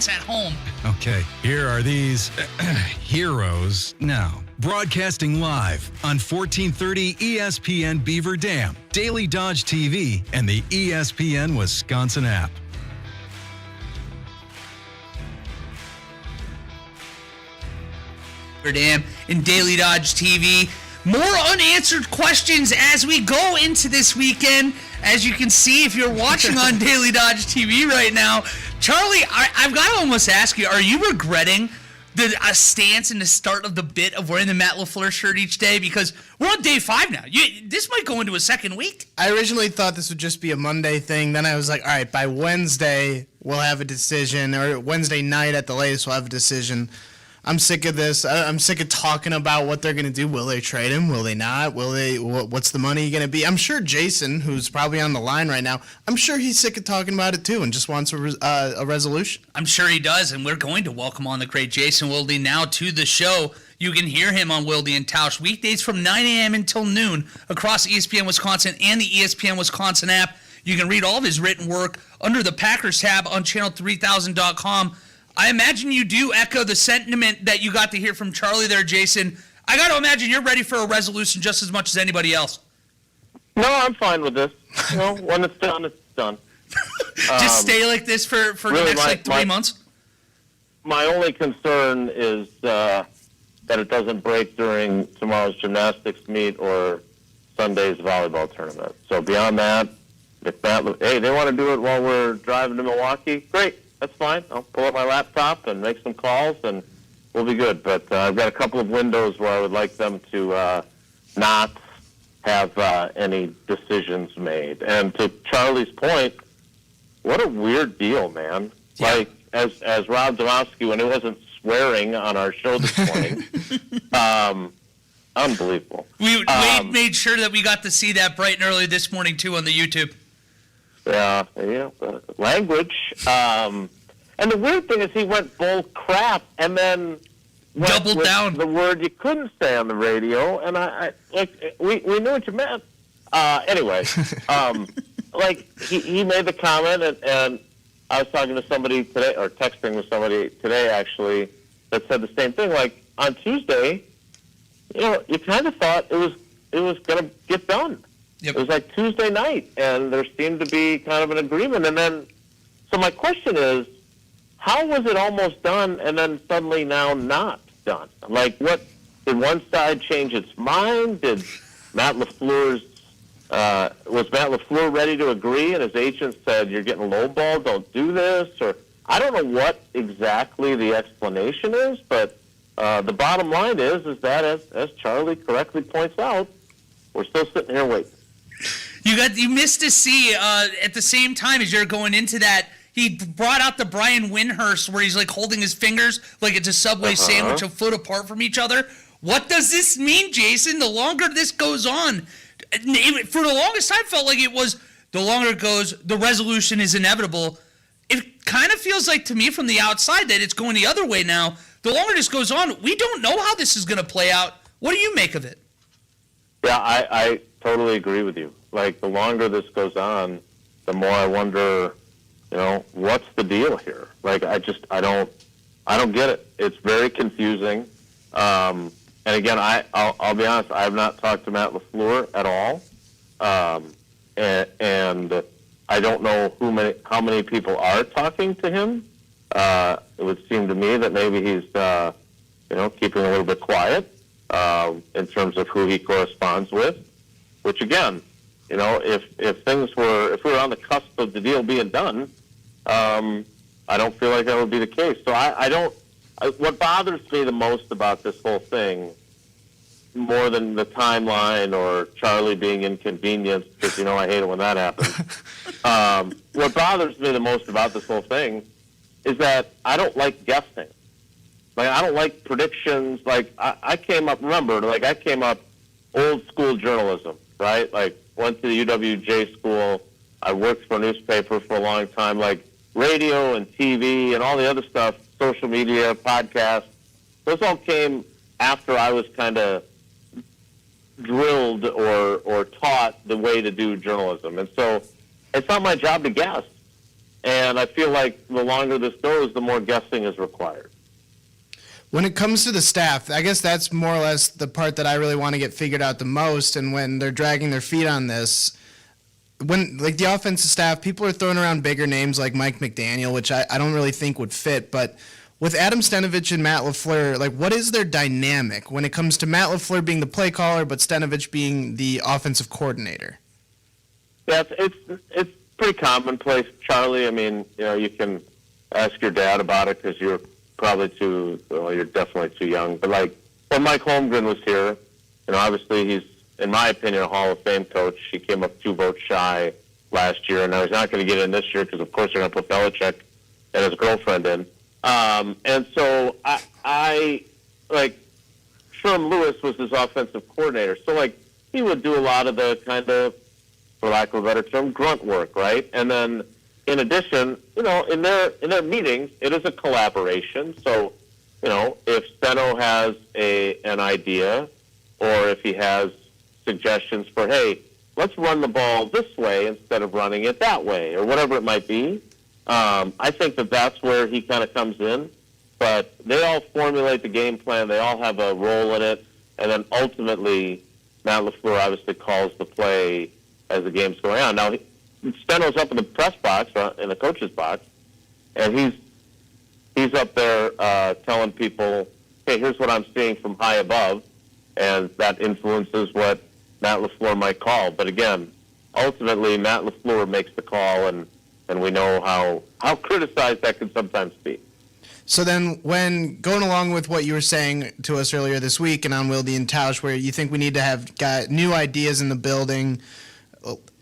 audience at home. Okay, here are these heroes now. Broadcasting live on 1430 ESPN Beaver Dam, Daily Dodge TV, and the ESPN Wisconsin app. Beaver Dam and Daily Dodge TV. More unanswered questions as we go into this weekend. As you can see, if you're watching on Daily Dodge TV right now, Charlie, I've got to almost ask you, are you regretting the stance and the start of the bit of wearing the Matt LaFleur shirt each day? Because we're on day 5 now. This might go into a second week. I originally thought this would just be a Monday thing. Then I was like, all right, by Wednesday, we'll have a decision. Or Wednesday night at the latest, we'll have a decision. I'm sick of this. I'm sick of talking about what they're going to do. Will they trade him? Will they not? What's the money going to be? I'm sure Jason, who's probably on the line right now, I'm sure he's sick of talking about it too and just wants a resolution. I'm sure he does, and we're going to welcome on the great Jason Wilde now to the show. You can hear him on Wilde and Tausch weekdays from 9 a.m. until noon across ESPN Wisconsin and the ESPN Wisconsin app. You can read all of his written work under the Packers tab on channel3000.com. I imagine you do echo the sentiment that you got to hear from Charlie there, Jason. I got to imagine you're ready for a resolution just as much as anybody else. No, I'm fine with this. When it's done, it's done. Just stay like this for really the next 3 months? My only concern is that it doesn't break during tomorrow's gymnastics meet or Sunday's volleyball tournament. So beyond that, if they want to do it while we're driving to Milwaukee, great. That's fine. I'll pull up my laptop and make some calls, and we'll be good. But I've got a couple of windows where I would like them to not have any decisions made. And to Charlie's point, what a weird deal, man. Yeah. Like, as Rob Domowski, when he wasn't swearing on our show this morning, unbelievable. We made sure that we got to see that bright and early this morning, too, on the YouTube. Language. And the weird thing is he went bull crap and then doubled down the word you couldn't say on the radio. And we knew what you meant. Anyway, he made the comment, and I was talking to somebody today, or texting with somebody today actually, that said the same thing. Like on Tuesday, you kind of thought it was going to get done. Yep. It was like Tuesday night, and there seemed to be kind of an agreement. And then, so my question is, how was it almost done and then suddenly now not done? Like, what, did one side change its mind? Did Matt LaFleur's, was Matt LaFleur ready to agree and his agent said, you're getting lowballed, don't do this? Or, I don't know what exactly the explanation is, but the bottom line is that, as Charlie correctly points out, we're still sitting here waiting. You missed to see at the same time as you're going into that, he brought out the Brian Windhurst where he's like holding his fingers like it's a Subway sandwich a foot apart from each other. What does this mean, Jason? The longer this goes on, for the longest time felt like it was the longer it goes, the resolution is inevitable. It kind of feels like to me from the outside that it's going the other way now. The longer this goes on, we don't know how this is going to play out. What do you make of it? Yeah, I totally agree with you. Like, the longer this goes on, the more I wonder, what's the deal here? Like, I don't get it. It's very confusing. And again, I'll be honest, I have not talked to Matt LaFleur at all. And I don't know how many people are talking to him. It would seem to me that maybe he's, keeping a little bit quiet in terms of who he corresponds with. Which again, if we were on the cusp of the deal being done, I don't feel like that would be the case. So what bothers me the most about this whole thing, more than the timeline or Charlie being inconvenienced, because I hate it when that happens. What bothers me the most about this whole thing is that I don't like guessing. Like, I don't like predictions. Like, I came up old school journalism, right? Like, went to the UWJ school. I worked for a newspaper for a long time. Like, radio and TV and all the other stuff, social media, podcasts, those all came after I was kind of drilled or taught the way to do journalism. And so it's not my job to guess. And I feel like the longer this goes, the more guessing is required. When it comes to the staff, I guess that's more or less the part that I really want to get figured out the most. And when they're dragging their feet on this, when like the offensive staff, people are throwing around bigger names like Mike McDaniel, which I don't really think would fit. But with Adam Stenavich and Matt LaFleur, like what is their dynamic when it comes to Matt LaFleur being the play caller, but Stenavich being the offensive coordinator? Yeah, it's pretty commonplace, Charlie. I mean, you can ask your dad about it because you're probably you're definitely too young. But like when Mike Holmgren was here, obviously he's, in my opinion, a Hall of Fame coach. He came up 2 votes shy last year, and now he's not going to get in this year because, of course, they're going to put Belichick and his girlfriend in. And so I like Sherm Lewis was his offensive coordinator, so like he would do a lot of the kind of, for lack of a better term, grunt work, right? And then in addition, in their meetings, it is a collaboration. So, if Steno has an idea, or if he has suggestions for, hey, let's run the ball this way instead of running it that way, or whatever it might be, I think that's where he kind of comes in. But they all formulate the game plan. They all have a role in it. And then ultimately, Matt LaFleur obviously calls the play as the game's going on. Now, Steno's up in the press box, in the coach's box, and he's up there telling people, hey, here's what I'm seeing from high above, and that influences what Matt LaFleur might call. But again, ultimately, Matt LaFleur makes the call, and we know how criticized that can sometimes be. So then when going along with what you were saying to us earlier this week and on Wilde and Tausch, where you think we need to have got new ideas in the building,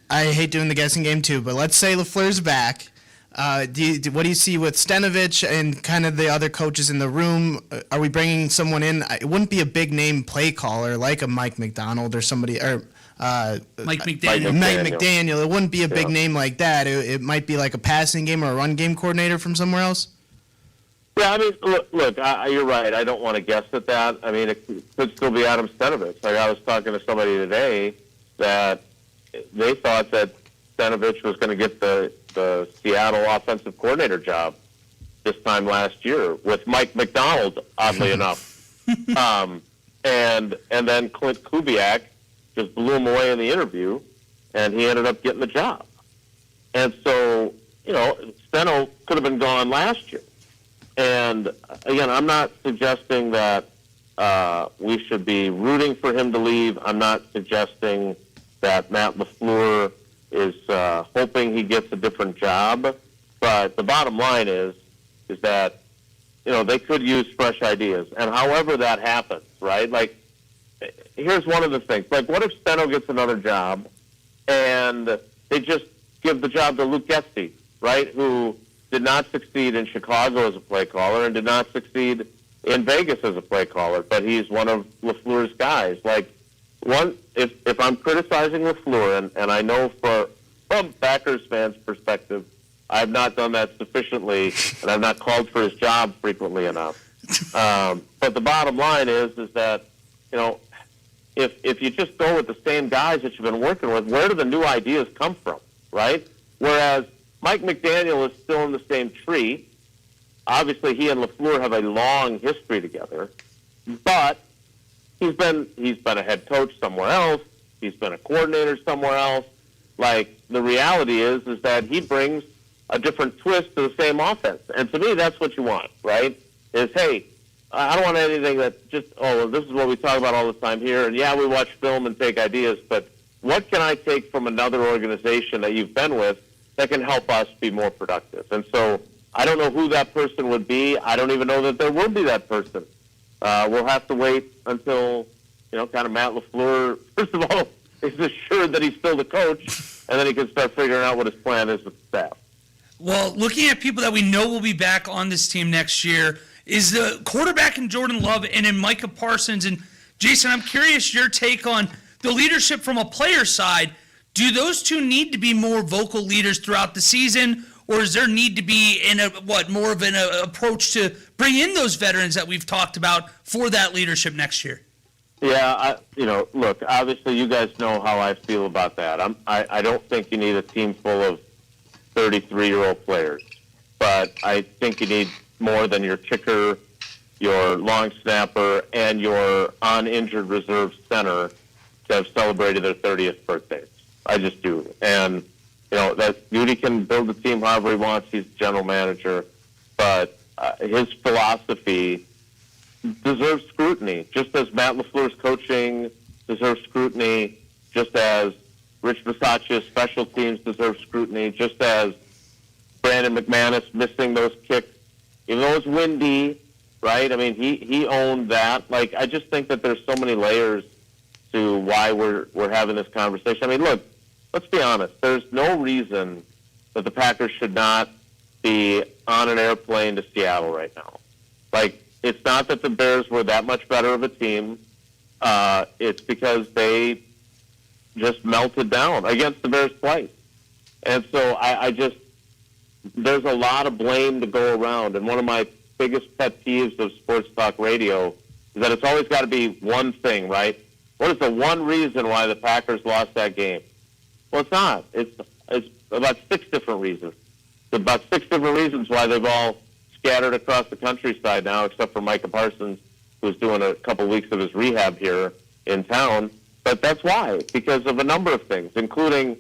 I hate doing the guessing game too, but let's say LaFleur's back. What do you see with Stenavich and kind of the other coaches in the room? Are we bringing someone in? It wouldn't be a big name play caller like a Mike McDonald or somebody, or Mike McDaniel. Mike McDaniel. It wouldn't be a big name like that. It might be like a passing game or a run game coordinator from somewhere else. Yeah, I mean, look, you're right. I don't want to guess at that. I mean, it could still be Adam Stenavich. Like I was talking to somebody today that they thought that Stenavich was going to get the Seattle offensive coordinator job this time last year with Mike McDonald, oddly enough. And then Clint Kubiak just blew him away in the interview, and he ended up getting the job. And so, Steno could have been gone last year. And, again, I'm not suggesting that we should be rooting for him to leave. I'm not suggesting that Matt LaFleur is hoping he gets a different job. But the bottom line is that, they could use fresh ideas. And however that happens, right? Like, here's one of the things. Like, what if Steno gets another job and they just give the job to Luke Getsy, right, who did not succeed in Chicago as a play caller and did not succeed in Vegas as a play caller, but he's one of LaFleur's guys. Like, if I'm criticizing LaFleur, and I know from Packers fans' perspective, I have not done that sufficiently, and I've not called for his job frequently enough. But the bottom line is that, if you just go with the same guys that you've been working with, where do the new ideas come from, right? Whereas Mike McDaniel is still in the same tree. Obviously, he and LaFleur have a long history together, but he's been a head coach somewhere else. He's been a coordinator somewhere else. Like, the reality is that he brings a different twist to the same offense. And to me, that's what you want, right? Is, hey, I don't want anything that just, this is what we talk about all the time here. And, yeah, we watch film and take ideas, but what can I take from another organization that you've been with that can help us be more productive? And so I don't know who that person would be. I don't even know that there will be that person. We'll have to wait until, kind of Matt LaFleur, first of all, is assured that he's still the coach, and then he can start figuring out what his plan is with the staff. Well, looking at people that we know will be back on this team next year, is the quarterback in Jordan Love and in Micah Parsons. And Jason, I'm curious your take on the leadership from a player side. Do those two need to be more vocal leaders throughout the season, or is there need to be more of an approach to bring in those veterans that we've talked about for that leadership next year? Yeah, look, obviously you guys know how I feel about that. I don't think you need a team full of 33-year-old players. But I think you need more than your kicker, your long snapper, and your uninjured reserve center to have celebrated their 30th birthdays. I just do. And, that Goody can build the team however he wants. He's the general manager. But his philosophy deserves scrutiny, just as Matt LaFleur's coaching deserves scrutiny, just as Rich Bisaccia's special teams deserve scrutiny, just as Brandon McManus missing those kicks, even though it was windy, right? I mean, he owned that. Like, I just think that there's so many layers to why we're having this conversation. I mean, look, let's be honest. There's no reason that the Packers should not be on an airplane to Seattle right now. Like, it's not that the Bears were that much better of a team. It's because they just melted down against the Bears twice. And so I just, there's a lot of blame to go around. And one of my biggest pet peeves of sports talk radio is that it's always got to be one thing, right? What is the one reason why the Packers lost that game? Well, it's not. It's about 6 different reasons. It's about 6 different reasons why they've all scattered across the countryside now, except for Micah Parsons, who's doing a couple weeks of his rehab here in town. But that's why, because of a number of things, including,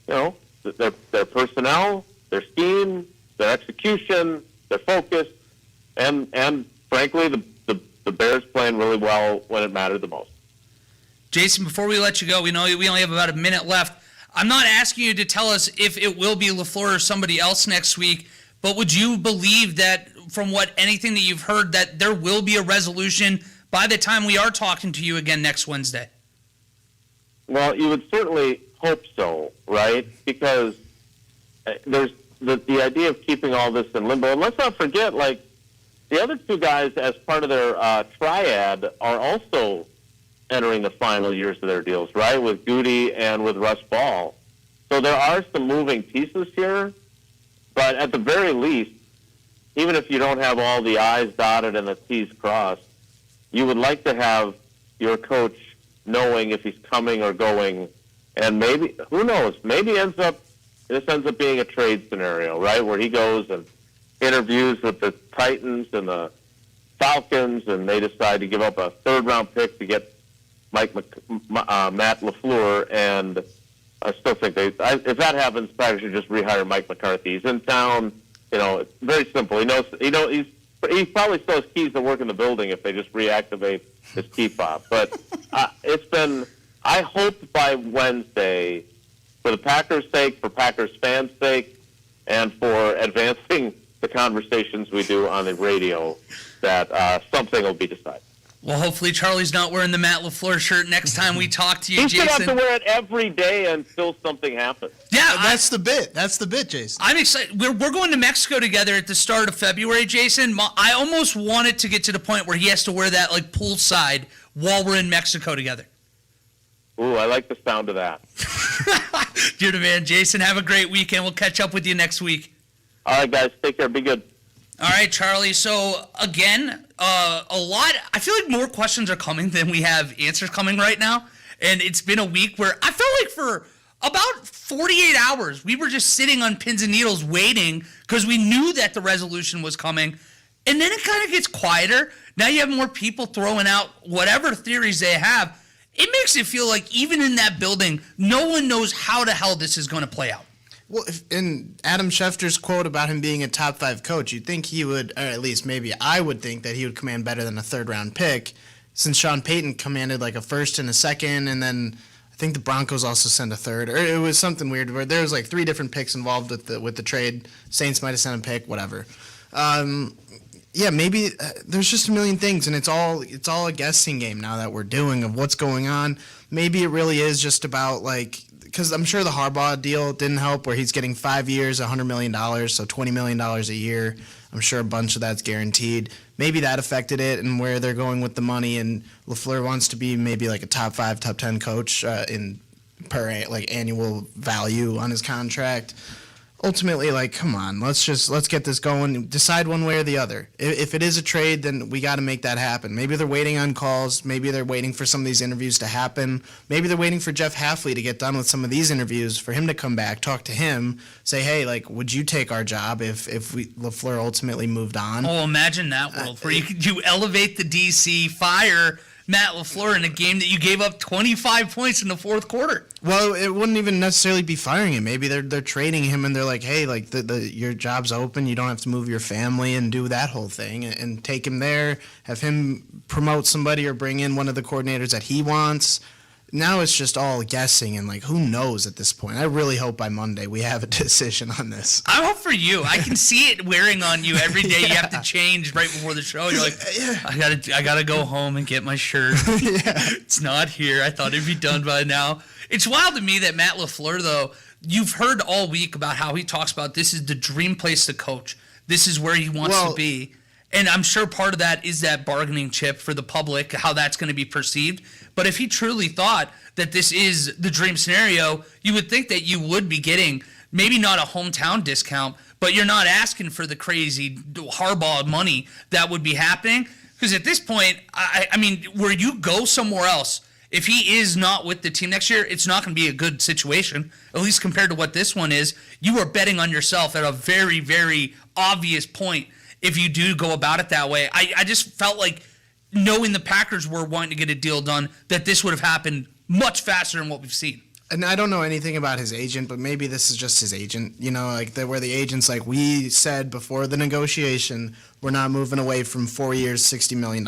their personnel, their scheme, their execution, their focus, and frankly, the Bears playing really well when it mattered the most. Jason, before we let you go, we know we only have about a minute left. I'm not asking you to tell us if it will be LaFleur or somebody else next week, but would you believe that from anything that you've heard that there will be a resolution by the time we are talking to you again next Wednesday? Well, you would certainly hope so, right? Because there's the idea of keeping all this in limbo. And let's not forget, the other 2 guys, as part of their triad, are also entering the final years of their deals, right, with Goody and with Russ Ball. So there are some moving pieces here. But at the very least, even if you don't have all the I's dotted and the T's crossed, you would like to have your coach knowing if he's coming or going. And maybe, who knows, maybe this ends up being a trade scenario, right, where he goes and interviews with the Titans and the Falcons, and they decide to give up a 3rd-round pick to get Matt LaFleur, and I still think if that happens, Packers should just rehire Mike McCarthy. He's in town. It's very simple. He probably still has keys to work in the building if they just reactivate his key fob. But I hope by Wednesday, for the Packers' sake, for Packers fans' sake, and for advancing the conversations we do on the radio, that something will be decided. Well, hopefully Charlie's not wearing the Matt LaFleur shirt next time we talk to you, He's Jason. He's going to have to wear it every day until something happens. Yeah, that's the bit. That's the bit, Jason. I'm excited. We're going to Mexico together at the start of February, Jason. I almost want it to get to the point where he has to wear that poolside while we're in Mexico together. Ooh, I like the sound of that. You're the man, Jason. Have a great weekend. We'll catch up with you next week. All right, guys. Take care. Be good. All right, Charlie. So, again, I feel like more questions are coming than we have answers coming right now. And it's been a week where I felt like for about 48 hours, we were just sitting on pins and needles waiting because we knew that the resolution was coming. And then it kind of gets quieter. Now you have more people throwing out whatever theories they have. It makes it feel like even in that building, no one knows how the hell this is going to play out. Well, in Adam Schefter's quote about him being a top 5 coach, you'd think he would, or at least maybe I would think that he would command better than a 3rd-round pick, since Sean Payton commanded like a 1st and a 2nd, and then I think the Broncos also sent a 3rd. Or it was something weird where there was 3 different picks involved with the trade. Saints might have sent a pick, whatever. Yeah, maybe there's just a million things, and it's all a guessing game now that we're doing of what's going on. Maybe it really is just about because I'm sure the Harbaugh deal didn't help, where he's getting 5 years, $100 million, so $20 million a year. I'm sure a bunch of that's guaranteed. Maybe that affected it and where they're going with the money. And LaFleur wants to be maybe a top 5, top 10 coach in per annual value on his contract. ultimately, like, come on, let's get this going. Decide one way or the other. If it is a trade, then we got to make that happen. Maybe they're waiting on calls. Maybe they're waiting for some of these interviews to happen. Maybe they're waiting for Jeff Halfley to get done with some of these interviews, for him to come back, talk to him, say, hey, like, would you take our job if LaFleur ultimately moved on? Oh, imagine that world where you elevate the DC, fire Matt LaFleur in a game that you gave up 25 points in the fourth quarter. Well, it wouldn't even necessarily be firing him. Maybe they're trading him, and they're like, hey, like your job's open. You don't have to move your family and do that whole thing, and take him there, have him promote somebody or bring in one of the coordinators that he wants. Now it's just all guessing, and like, who knows at this point. I really hope by Monday we have a decision on this. I hope for you. I can see it wearing on you every day. You have to change right before the show. You're like, I gotta go home and get my shirt. It's not here. I thought it'd be done by now. It's wild to me that Matt LaFleur, though, you've heard all week about how he talks about this is the dream place to coach. This is where he wants to be. And I'm sure part of that is that bargaining chip for the public, how that's going to be perceived. But if he truly thought that this is the dream scenario, you would think that you would be getting maybe not a hometown discount, but you're not asking for the crazy Harbaugh money that would be happening. Because at this point, I mean, where you go somewhere else, if he is not with the team next year, it's not going to be a good situation, at least compared to what this one is. You are betting on yourself at a very, very obvious point if you do go about it that way. I just felt like, knowing the Packers were wanting to get a deal done, that this would have happened much faster than what we've seen. And I don't know anything about his agent, but maybe this is just his agent. You know, like where the agent's like, we said before the negotiation, we're not moving away from 4 years, $60 million.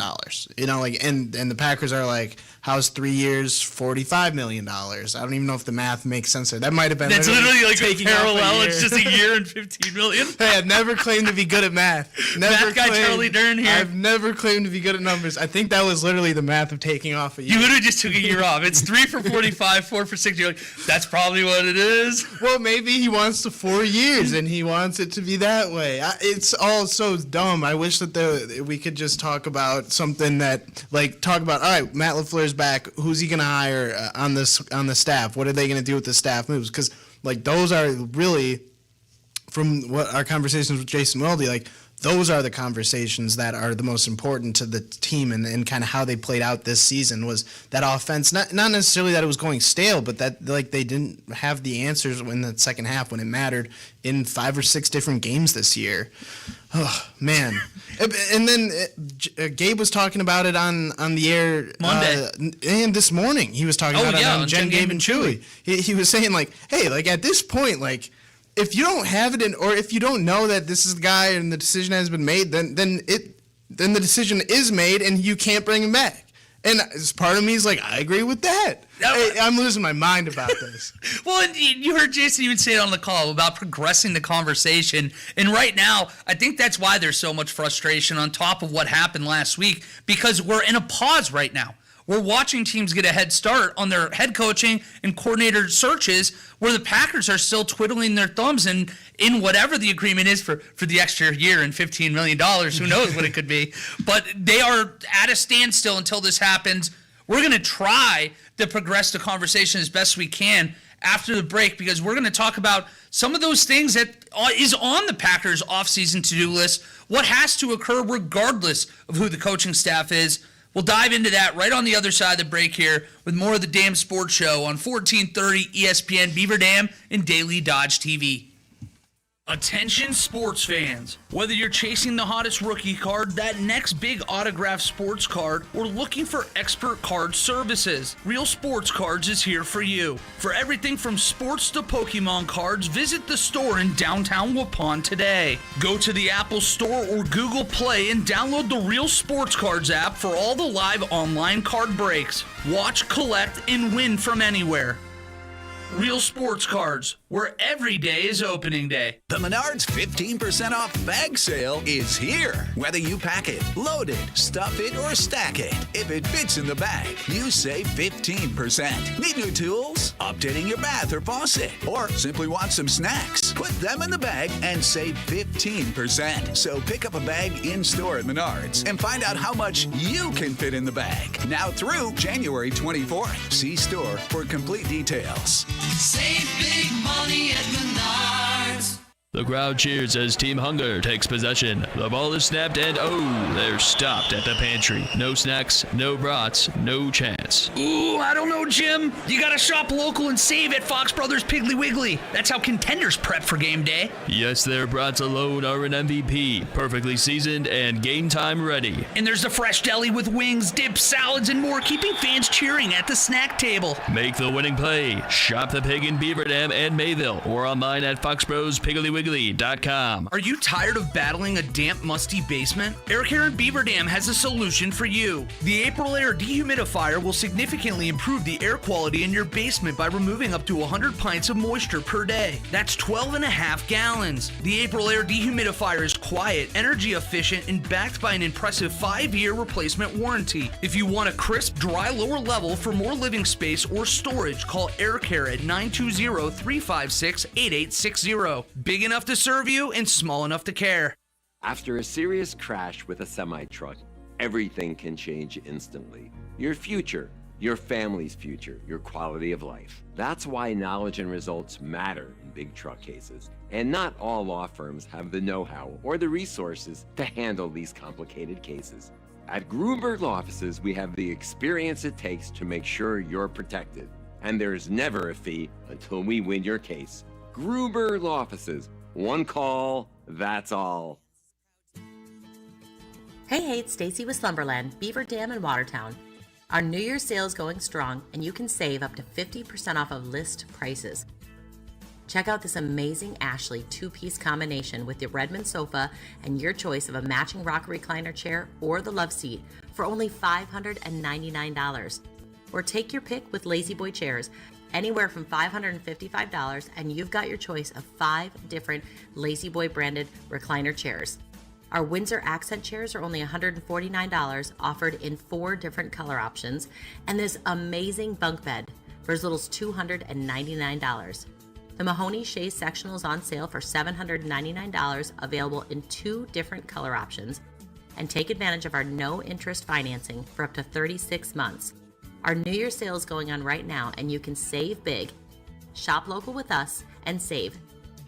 You know, like, and the Packers are like, how's 3 years, $45 million? I don't even know if the math makes sense there. That might have been. That's literally like a parallel. A it's just a year and $15 million. Hey, I've never claimed to be good at math. Math guy Charlie Dern here. I've never claimed to be good at numbers. I think that was literally the math of taking off a year. You literally just took a year off. It's 3 for 45, 4 for 60. You're like, that's probably what it is. Well, maybe he wants the 4 years and he wants it to be that way. It's all so dumb. I wish that we could just talk about something that, like, talk about, all right, Matt LaFleur's back. Who's he going to hire on the staff? What are they going to do with the staff moves? Because, like, those are really, from what our conversations with Jason Wilde, like, those are the conversations that are the most important to the team and kind of how they played out this season was that offense. Not necessarily that it was going stale, but that, like, they didn't have the answers in the second half when it mattered in 5 or 6 different games this year. Oh, man. And then Gabe was talking about it on the air Monday. And this morning he was talking about it on Jen, Gabe, and Chewy. He was saying, like, hey, like, at this point, like, if you don't have it or if you don't know that this is the guy and the decision has been made, then the decision is made and you can't bring him back. And part of me is like, I agree with that. I'm losing my mind about this. Well, and you heard Jason even say it on the call about progressing the conversation. And right now, I think that's why there's so much frustration on top of what happened last week, because we're in a pause right now. We're watching teams get a head start on their head coaching and coordinator searches, where the Packers are still twiddling their thumbs and in whatever the agreement is for the extra year and $15 million. Who knows what it could be. But they are at a standstill until this happens. We're going to try to progress the conversation as best we can after the break, because we're going to talk about some of those things that is on the Packers offseason to-do list, what has to occur regardless of who the coaching staff is. We'll dive into that right on the other side of the break here with more of the Dam Sports Show on 1430 ESPN Beaver Dam and Daily Dodge TV. Attention sports fans. Whether you're chasing the hottest rookie card, that next big autographed sports card, or looking for expert card services, Real Sports Cards is here for you. For everything from sports to Pokemon cards, visit the store in downtown Waupun today. Go to the Apple Store or Google Play and download the Real Sports Cards app for all the live online card breaks. Watch, collect, and win from anywhere. Real Sports Cards, where every day is opening day. The Menards 15% off bag sale is here. Whether you pack it, load it, stuff it, or stack it, if it fits in the bag, you save 15%. Need new tools? Updating your bath or faucet? Or simply want some snacks? Put them in the bag and save 15%. So pick up a bag in-store at Menards and find out how much you can fit in the bag. Now through January 24th. See store for complete details. Save big money at Menards. The crowd cheers as Team Hunger takes possession. The ball is snapped and they're stopped at the pantry. No snacks, no brats, no chance. Ooh, I don't know, Jim. You gotta shop local and save at Fox Brothers Piggly Wiggly. That's how contenders prep for game day. Yes, their brats alone are an MVP, perfectly seasoned and game time ready. And there's the fresh deli with wings, dips, salads, and more, keeping fans cheering at the snack table. Make the winning play. Shop the pig in Beaver Dam and Mayville or online at foxbrosPigglywiggley.com. Are you tired of battling a damp, musty basement? Air Care in Beaver Dam has a solution for you. The April Air Dehumidifier will significantly improve the air quality in your basement by removing up to 100 pints of moisture per day. That's 12.5 gallons. The April Air Dehumidifier is quiet, energy efficient, and backed by an impressive 5-year replacement warranty. If you want a crisp, dry lower level for more living space or storage, call Air Care at 920-356-8860. Big enough to serve you and small enough to care. After a serious crash with a semi-truck, everything can change instantly. Your future, your family's future, your quality of life. That's why knowledge and results matter in big truck cases. And not all law firms have the know-how or the resources to handle these complicated cases. At Gruberg Law Offices, we have the experience it takes to make sure you're protected. And there's never a fee until we win your case. Gruberg Law Offices. One call, that's all. Hey, it's Stacy with Slumberland, Beaver Dam in Watertown. Our New Year's sale is going strong, and you can save up to 50% off of list prices. Check out this amazing Ashley 2-piece combination with your Redmond sofa and your choice of a matching rock recliner chair or the love seat for only $599. Or take your pick with Lazy Boy chairs, anywhere from $555, and you've got your choice of 5 different Lazy Boy branded recliner chairs. Our Windsor accent chairs are only $149, offered in 4 different color options, and this amazing bunk bed for as little as $299. The Mahoney Shea sectional is on sale for $799, available in 2 different color options, and take advantage of our no interest financing for up to 36 months. Our New Year's sale is going on right now, and you can save big. Shop local with us and save.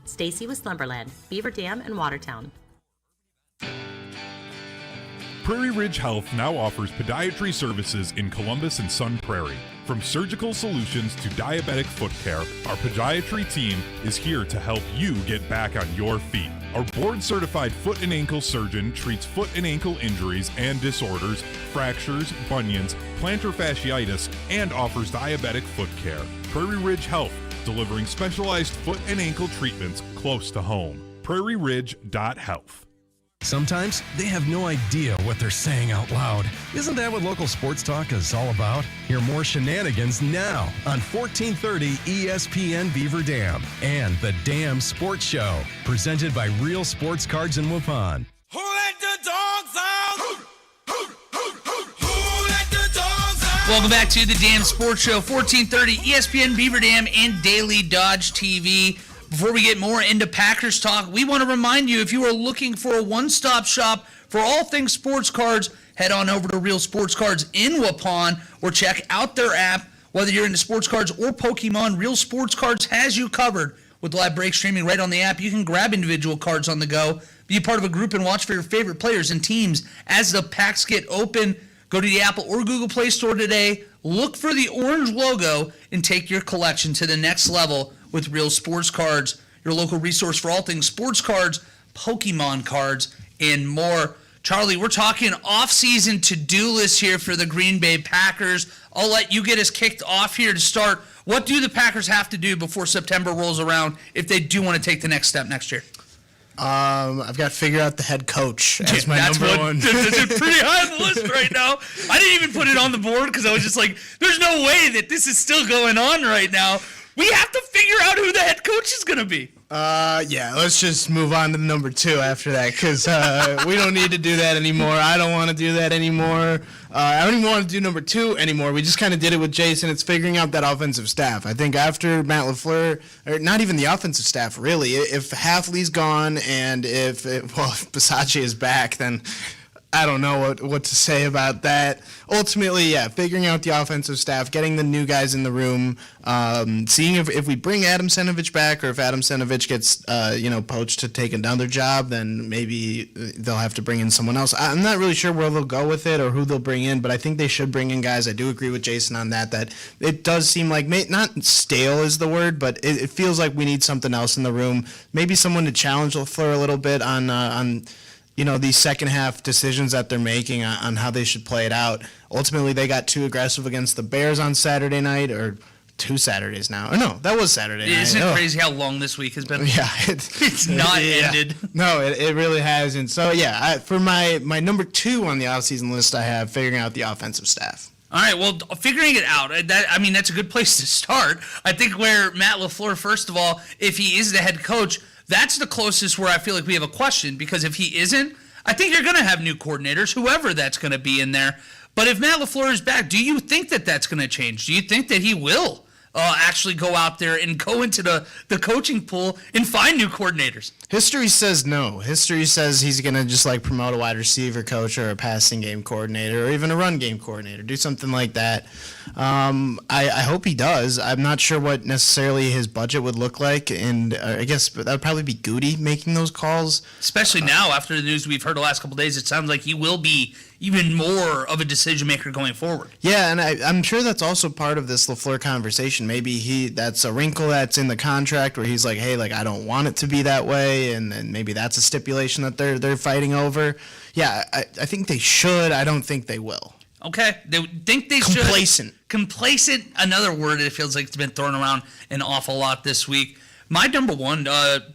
Stacy with Slumberland, Beaver Dam, and Watertown. Prairie Ridge Health now offers podiatry services in Columbus and Sun Prairie. From surgical solutions to diabetic foot care, our podiatry team is here to help you get back on your feet. Our board-certified foot and ankle surgeon treats foot and ankle injuries and disorders, fractures, bunions, plantar fasciitis, and offers diabetic foot care. Prairie Ridge Health, delivering specialized foot and ankle treatments close to home. prairieridge.health. Sometimes they have no idea what they're saying out loud. Isn't that what local sports talk is all about? Hear more shenanigans now on 1430 ESPN Beaver Dam and the Dam Sports Show, presented by Real Sports Cards in Waupun. Who let the dogs out? Who let the dogs out? Welcome back to the Dam Sports Show, 1430 ESPN Beaver Dam and Daily Dodge TV. Before we get more into Packers talk, we want to remind you, if you are looking for a one-stop shop for all things sports cards, head on over to Real Sports Cards in Waupun or check out their app. Whether you're into sports cards or Pokemon, Real Sports Cards has you covered. With live break streaming right on the app, you can grab individual cards on the go, be a part of a group, and watch for your favorite players and teams as the packs get open. Go to the Apple or Google Play Store today, look for the orange logo, and take your collection to the next level with Real Sports Cards, your local resource for all things sports cards, Pokemon cards, and more. Charlie, we're talking off-season to-do list here for the Green Bay Packers. I'll let you get us kicked off here to start. What do the Packers have to do before September rolls around if they do want to take the next step next year? I've got to figure out the head coach as my number one. It's pretty high on the list right now. I didn't even put it on the board because I was just like, there's no way that this is still going on right now. We have to figure out who the head coach is going to be. Yeah, let's just move on to number 2 after that, because we don't need to do that anymore. I don't want to do that anymore. I don't even want to do number 2 anymore. We just kind of did it with Jason. It's figuring out that offensive staff. I think after Matt LaFleur, or not even the offensive staff, really, if Hafley's gone and if Bisaccia is back, then I don't know what to say about that. Ultimately, yeah, figuring out the offensive staff, getting the new guys in the room, seeing if we bring Adam Senovich back, or if Adam Senovich gets poached to take another job, then maybe they'll have to bring in someone else. I'm not really sure where they'll go with it or who they'll bring in, but I think they should bring in guys. I do agree with Jason on that it does seem like, not stale is the word, but it feels like we need something else in the room. Maybe someone to challenge LaFleur a little bit on these second half decisions that they're making on how they should play it out. Ultimately, they got too aggressive against the Bears on Saturday night, or 2 Saturdays now. Or no, that was Saturday night. Isn't it crazy how long this week has been? Yeah. It's not ended. No, it really hasn't. So, yeah, for my number 2 on the offseason list, I have figuring out the offensive staff. All right, well, figuring it out, that's a good place to start. I think where Matt LaFleur, first of all, if he is the head coach, that's the closest where I feel like we have a question, because if he isn't, I think you're going to have new coordinators, whoever that's going to be in there. But if Matt LaFleur is back, do you think that that's going to change? Do you think that he will actually go out there and go into the coaching pool and find new coordinators? History says no. History says he's going to just promote a wide receiver coach or a passing game coordinator or even a run game coordinator, do something like that. I hope he does. I'm not sure what necessarily his budget would look like, and I guess that would probably be Goody making those calls. Especially now, after the news we've heard the last couple of days, it sounds like he will be even more of a decision maker going forward. Yeah, and I'm sure that's also part of this LaFleur conversation. Maybe that's a wrinkle that's in the contract where he's like, hey, I don't want it to be that way, and maybe that's a stipulation that they're fighting over. Yeah, I think they should. I don't think they will. Okay, they think they should. Complacent, another word that it feels like it's been thrown around an awful lot this week. My number 1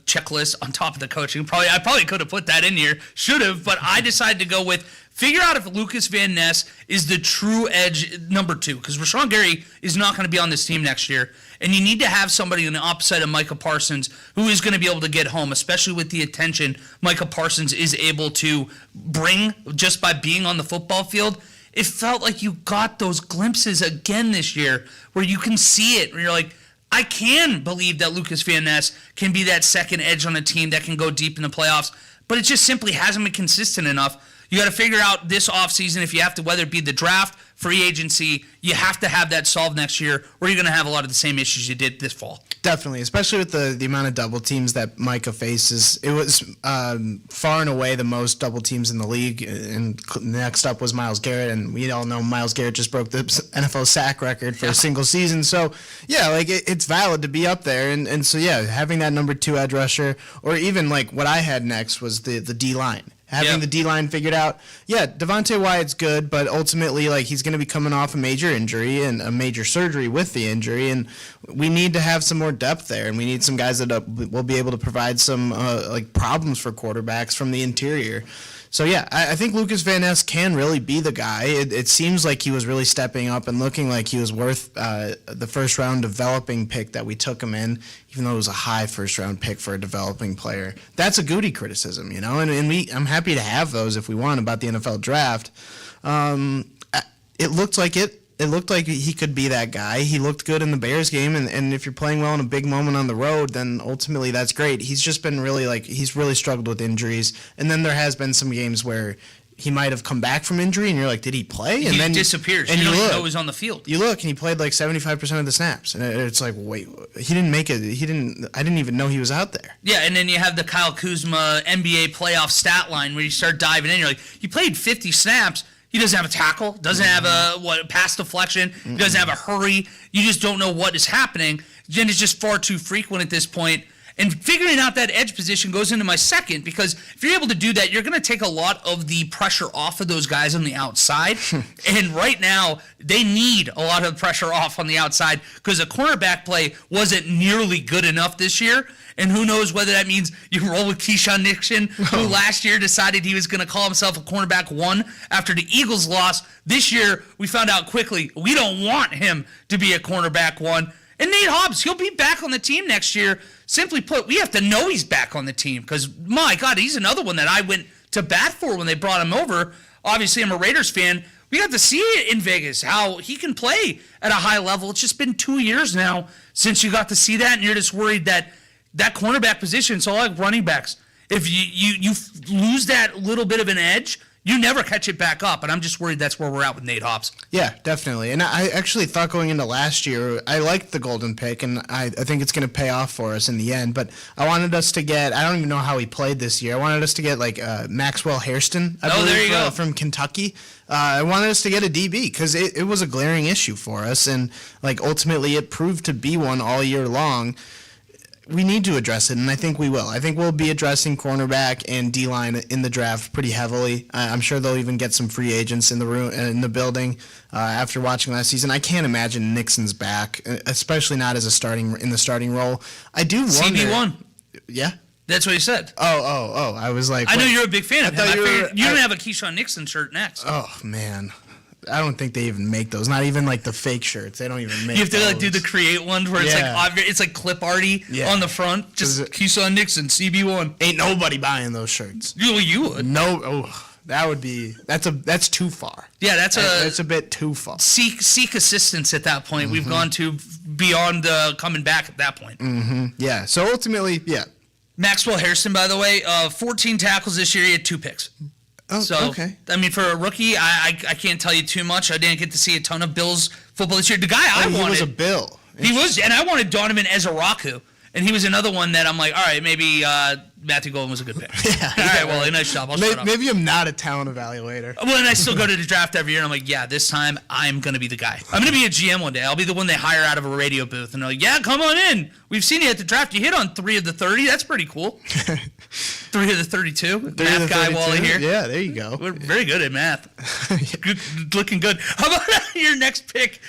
checklist on top of the coaching, I probably could have put that in here, should have, but I decided to go with figure out if Lucas Van Ness is the true edge number 2, because Rashawn Gary is not going to be on this team next year, and you need to have somebody on the opposite of Micah Parsons who is going to be able to get home, especially with the attention Micah Parsons is able to bring just by being on the football field. It felt like you got those glimpses again this year where you can see it, where you're like, I can believe that Lucas Van Ness can be that second edge on a team that can go deep in the playoffs, but it just simply hasn't been consistent enough. You got to figure out this offseason, if you have to, whether it be the draft, free agency, you have to have that solved next year, or you're going to have a lot of the same issues you did this fall. Definitely, especially with the amount of double teams that Micah faces. It was far and away the most double teams in the league, and next up was Myles Garrett, and we all know Myles Garrett just broke the NFL sack record for a single season. So, yeah, it's valid to be up there, and so, yeah, having that number 2 edge rusher, or even what I had next was the D-line. Having the D-line figured out. Yeah, Devontae Wyatt's good, but ultimately, he's going to be coming off a major injury and a major surgery with the injury, and we need to have some more depth there, and we need some guys that will be able to provide some problems for quarterbacks from the interior. So, yeah, I think Lucas Van Ness can really be the guy. It seems like he was really stepping up and looking like he was worth the first-round developing pick that we took him in, even though it was a high first-round pick for a developing player. That's a Goody criticism, and I'm happy to have those if we want about the NFL draft. It looked like he could be that guy. He looked good in the Bears game, and if you're playing well in a big moment on the road, then ultimately that's great. He's just been he's really struggled with injuries, and then there has been some games where he might have come back from injury, and you're like, did he play? And he then disappears. And you don't look, even know he's on the field. You look, and he played 75% of the snaps, and it's like, wait, he didn't make it. I didn't even know he was out there. Yeah, and then you have the Kyle Kuzma NBA playoff stat line where you start diving in. You're like, he played 50 snaps. He doesn't have a tackle, doesn't have a pass deflection, he doesn't have a hurry. You just don't know what is happening. And it's just far too frequent at this point. And figuring out that edge position goes into my second, because if you're able to do that, you're going to take a lot of the pressure off of those guys on the outside. And right now, they need a lot of pressure off on the outside because the cornerback play wasn't nearly good enough this year. And who knows whether that means you can roll with Keyshawn Nixon, who last year decided he was going to call himself a cornerback 1 after the Eagles loss. This year, we found out quickly we don't want him to be a cornerback 1. And Nate Hobbs, he'll be back on the team next year. Simply put, we have to know he's back on the team because, my God, he's another one that I went to bat for when they brought him over. Obviously, I'm a Raiders fan. We got to see it in Vegas, how he can play at a high level. It's just been 2 years now since you got to see that, and you're just worried that cornerback position, so like running backs, if you lose that little bit of an edge, you never catch it back up, and I'm just worried that's where we're at with Nate Hobbs. Yeah, definitely. And I actually thought going into last year, I liked the golden pick, and I think it's going to pay off for us in the end. But I wanted us to get, I don't even know how he played this year. I wanted us to get, like, Maxwell Hairston, I believe, there you go. From Kentucky. I wanted us to get a DB because it was a glaring issue for us. And, like, ultimately it proved to be one all year long. We need to address it, and I think we will. I think we'll be addressing cornerback and D-line in the draft pretty heavily. I'm sure they'll even get some free agents in the room in the building after watching last season. I can't imagine Nixon's back, especially not as a starting role. I do wonder. CB1. Yeah. That's what he said. Oh! I was like, I know you're a big fan of him. I figured you don't have a Keyshawn Nixon shirt next. Oh man. I don't think they even make those. Not even like the fake shirts. They don't even make. You have to those. like do the create ones where it's like clip arty on the front. Just Keyshawn Nixon CB1. Ain't nobody buying those shirts. You would. No. Oh, that would be. That's too far. Yeah, that's a bit too far. Seek assistance at that point. We've gone to beyond coming back at that point. Mm-hmm. Yeah. So ultimately, yeah. Maxwell Hairston, by the way, 14 tackles this year. He had 2 picks. Oh, so, okay. I mean, for a rookie, I can't tell you too much. I didn't get to see a ton of Bills football this year. The guy I wanted... He was a Bill. He was, and I wanted Donovan Ezeraku. And he was another one that I'm like, all right, maybe Matthew Golden was a good pick. All right, well, nice job. I'll shut up. Maybe I'm not a talent evaluator. Well, and I still go to the draft every year, and I'm like, yeah, this time I'm going to be the guy. I'm going to be a GM one day. I'll be the one they hire out of a radio booth. And they're like, yeah, come on in. We've seen you at the draft. You hit on 3 of the 30. That's pretty cool. 3 of the 32. Math guy Wally here. Yeah, there you go. We're very good at math. Good, looking good. How about your next pick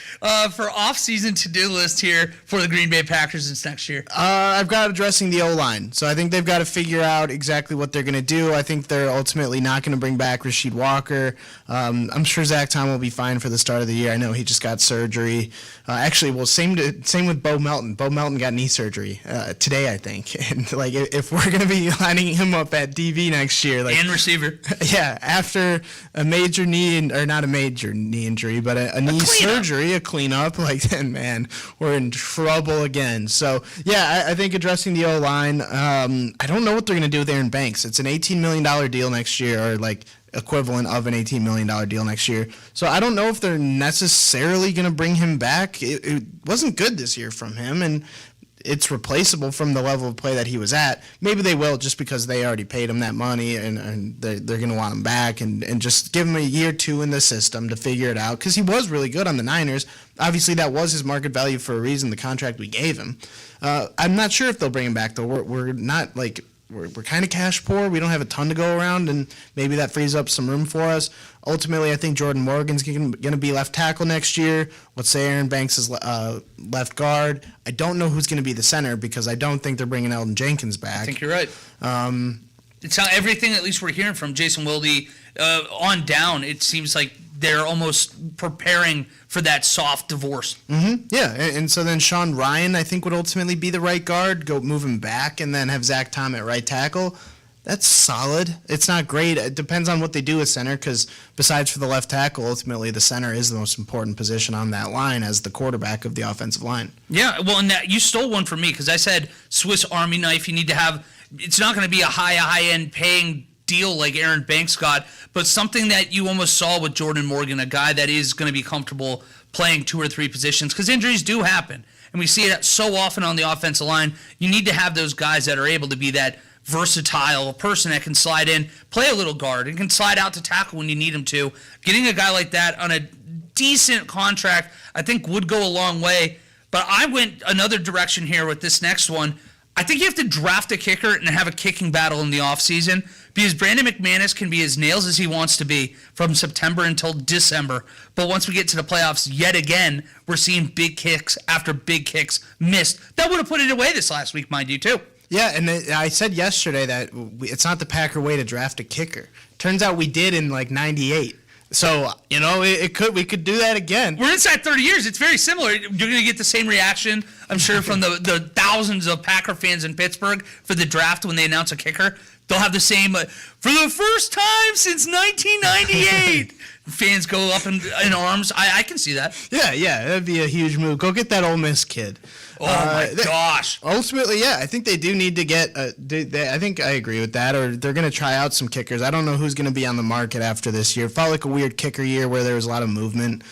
for off-season to-do list here for the Green Bay Packers this next year? I've got addressing the O-line. So I think they've got to figure out exactly what they're going to do. I think they're ultimately not going to bring back Rasheed Walker. I'm sure Zach Tom will be fine for the start of the year. I know he just got surgery. Same with Bo Melton. Bo Melton got knee surgery today, I think. And like, if we're going to be lining him up at DB next year, like, and receiver, yeah, after a major not a major knee injury, but a knee surgery, a cleanup, like, then man, we're in trouble again. So yeah, I think addressing the O-line. I don't know what they're going to do with Aaron Banks. It's an $18 million deal next year, or like equivalent of an $18 million deal next year. So I don't know if they're necessarily going to bring him back. It wasn't good this year from him, and it's replaceable from the level of play that he was at. Maybe they will, just because they already paid him that money, and they're going to want him back, and just give him a year or 2 in the system to figure it out, because he was really good on the Niners. Obviously, that was his market value for a reason, the contract we gave him. I'm not sure if they'll bring him back, though. We're not like... We're kind of cash poor. We don't have a ton to go around, and maybe that frees up some room for us. Ultimately, I think Jordan Morgan's going to be left tackle next year. Let's say Aaron Banks is left guard. I don't know who's going to be the center, because I don't think they're bringing Eldon Jenkins back. I think you're right. It's not everything, at least we're hearing from Jason Wilde on down. It seems like they're almost preparing for that soft divorce. Mm-hmm. Yeah, and so then Sean Ryan, I think, would ultimately be the right guard, move him back, and then have Zach Tom at right tackle. That's solid. It's not great. It depends on what they do with center, because besides for the left tackle, ultimately the center is the most important position on that line as the quarterback of the offensive line. Yeah, well, and that you stole one from me, because I said Swiss Army knife. You need to have. It's not going to be a high-end paying deal like Aaron Banks got, but something that you almost saw with Jordan Morgan, a guy that is going to be comfortable playing 2 or 3 positions, because injuries do happen, and we see it so often on the offensive line. You need to have those guys that are able to be that versatile person that can slide in, play a little guard, and can slide out to tackle when you need him to. Getting a guy like that on a decent contract, I think, would go a long way. But I went another direction here with this next one. I think you have to draft a kicker and have a kicking battle in the offseason, because Brandon McManus can be as nails as he wants to be from September until December. But once we get to the playoffs, yet again, we're seeing big kicks after big kicks missed. That would have put it away this last week, mind you, too. Yeah, and I said yesterday that it's not the Packer way to draft a kicker. Turns out we did in like 98. So, we could do that again. We're inside 30 years. It's very similar. You're going to get the same reaction, I'm sure, from the thousands of Packer fans in Pittsburgh for the draft when they announce a kicker. They'll have the same, for the first time since 1998. Fans go up in arms. I can see that. Yeah, that'd be a huge move. Go get that Ole Miss kid. Oh my gosh! Ultimately, yeah, I think they do need to get. I think I agree with that. Or they're going to try out some kickers. I don't know who's going to be on the market after this year. It felt like a weird kicker year where there was a lot of movement.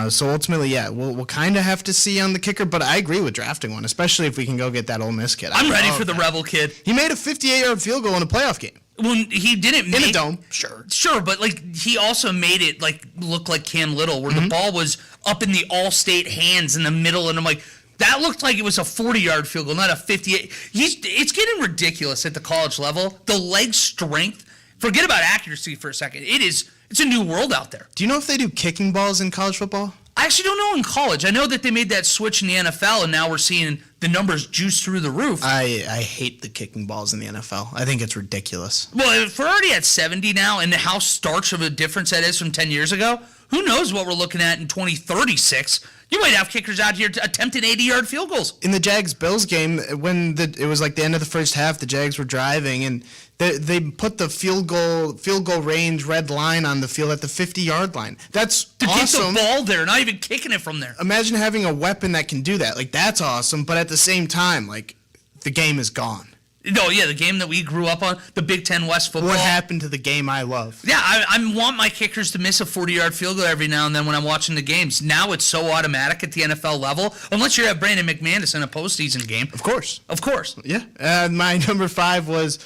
So ultimately, yeah, we'll kind of have to see on the kicker. But I agree with drafting one, especially if we can go get that Ole Miss kid. I'm ready for the Rebel kid. He made a 58-yard field goal in a playoff game. Well, he didn't in a dome. Sure, but like he also made it like look like Cam Little, where the ball was up in the all-state hands in the middle, and I'm like, that looked like it was a 40-yard field goal, not a 58. It's getting ridiculous at the college level. The leg strength. Forget about accuracy for a second. It's a new world out there. Do you know if they do kicking balls in college football? I actually don't know in college. I know that they made that switch in the NFL, and now we're seeing the numbers juice through the roof. I hate the kicking balls in the NFL. I think it's ridiculous. Well, if we're already at 70 now, and how starch of a difference that is from 10 years ago, who knows what we're looking at in 2036? You might have kickers out here attempting 80-yard field goals. In the Jags-Bills game, when it was like the end of the first half, the Jags were driving, and they put the field goal range red line on the field at the 50-yard line. That's awesome. Get the ball there, not even kicking it from there. Imagine having a weapon that can do that. Like, that's awesome, but at the same time, like, the game is gone. No, yeah, the game that we grew up on, the Big Ten West football. What happened to the game I love? Yeah, I want my kickers to miss a 40-yard field goal every now and then when I'm watching the games. Now it's so automatic at the NFL level, unless you have Brandon McManus in a postseason game. Of course. Yeah. My number 5 was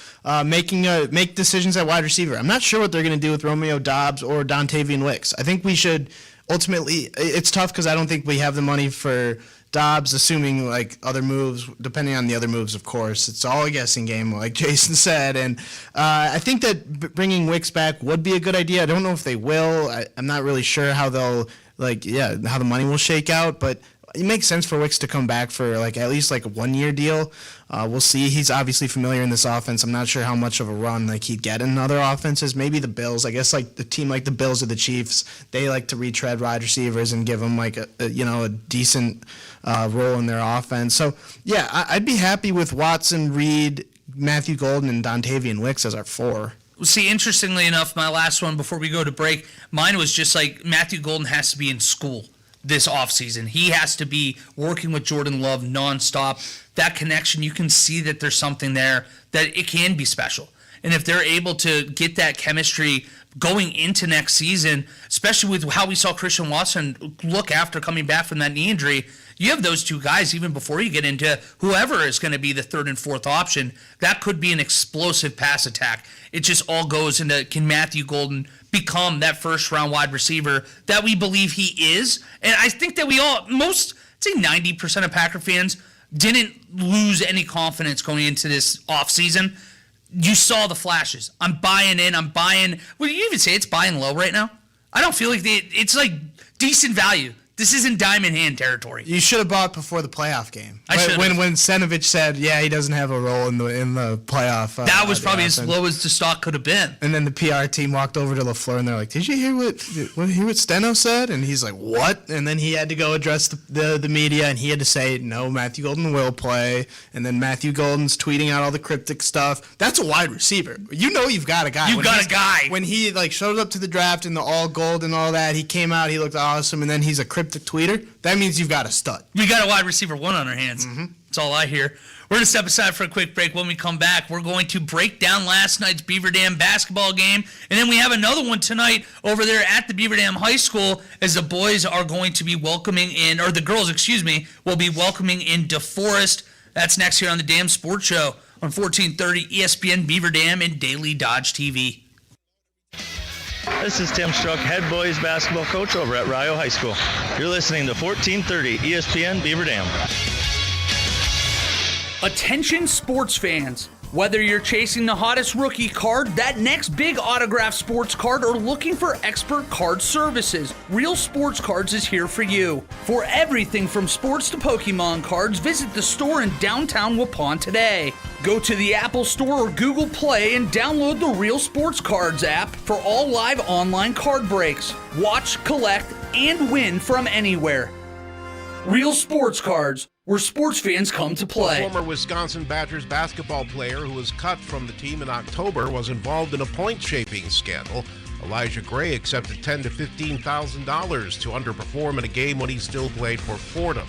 make decisions at wide receiver. I'm not sure what they're going to do with Romeo Doubs or Dontavian Wicks. I think we should ultimately – it's tough because I don't think we have the money for – Dobbs, assuming like other moves, depending on the other moves, of course. It's all a guessing game, like Jason said. And I think that bringing Wicks back would be a good idea. I don't know if they will. I'm not really sure how they'll, how the money will shake out. But it makes sense for Wicks to come back for at least a 1-year deal. We'll see. He's obviously familiar in this offense. I'm not sure how much of a run he'd get in other offenses. Maybe the Bills. I guess the team like the Bills or the Chiefs, they like to retread wide receivers and give them a decent role in their offense. So yeah, I'd be happy with Watson, Reed, Matthew Golden, and Dontavian Wicks as our 4. See, interestingly enough, my last one before we go to break, mine was just Matthew Golden has to be in school this offseason. He has to be working with Jordan Love nonstop. That connection, you can see that there's something there that it can be special. And if they're able to get that chemistry going into next season, especially with how we saw Christian Watson look after coming back from that knee injury, you have those two guys even before you get into whoever is going to be the 3rd and 4th option. That could be an explosive pass attack. It just all goes into, can Matthew Golden become that first-round wide receiver that we believe he is? And I think that I'd say 90% of Packer fans didn't lose any confidence going into this offseason. You saw the flashes. I'm buying in. Would you even say it's buying low right now? I don't feel like it's decent value. This isn't diamond hand territory. You should have bought before the playoff game. When Senovich said, yeah, he doesn't have a role in the playoff. That was probably as low as the stock could have been. And then the PR team walked over to LaFleur and they're like, did you hear what Steno said? And he's like, what? And then he had to go address the media and he had to say, no, Matthew Golden will play. And then Matthew Golden's tweeting out all the cryptic stuff. That's a wide receiver. You know you've got a guy. When he showed up to the draft in the all gold and all that, he came out, he looked awesome, and then he's a cryptic tweeter. That means you've got a stud. We got a wide receiver 1 on our hands. Mm-hmm. That's all I hear. We're going to step aside for a quick break. When we come back, we're going to break down last night's Beaver Dam basketball game. And then we have another one tonight over there at the Beaver Dam High School as the boys are going to be welcoming in, or the girls, will be welcoming in DeForest. That's next here on the Dam Sports Show on 1430 ESPN Beaver Dam and Daily Dodge TV. This is Tim Struck, head boys basketball coach over at Rio High School. You're listening to 1430 ESPN Beaver Dam. Attention sports fans. Whether you're chasing the hottest rookie card, that next big autographed sports card, or looking for expert card services, Real Sports Cards is here for you. For everything from sports to Pokemon cards, visit the store in downtown Waupun today. Go to the Apple Store or Google Play and download the Real Sports Cards app for all live online card breaks. Watch, collect, and win from anywhere. Real Sports Cards, where sports fans come to play. A former Wisconsin Badgers basketball player who was cut from the team in October was involved in a point-shaping scandal. Elijah Gray accepted $10,000 to $15,000 to underperform in a game when he still played for Fordham.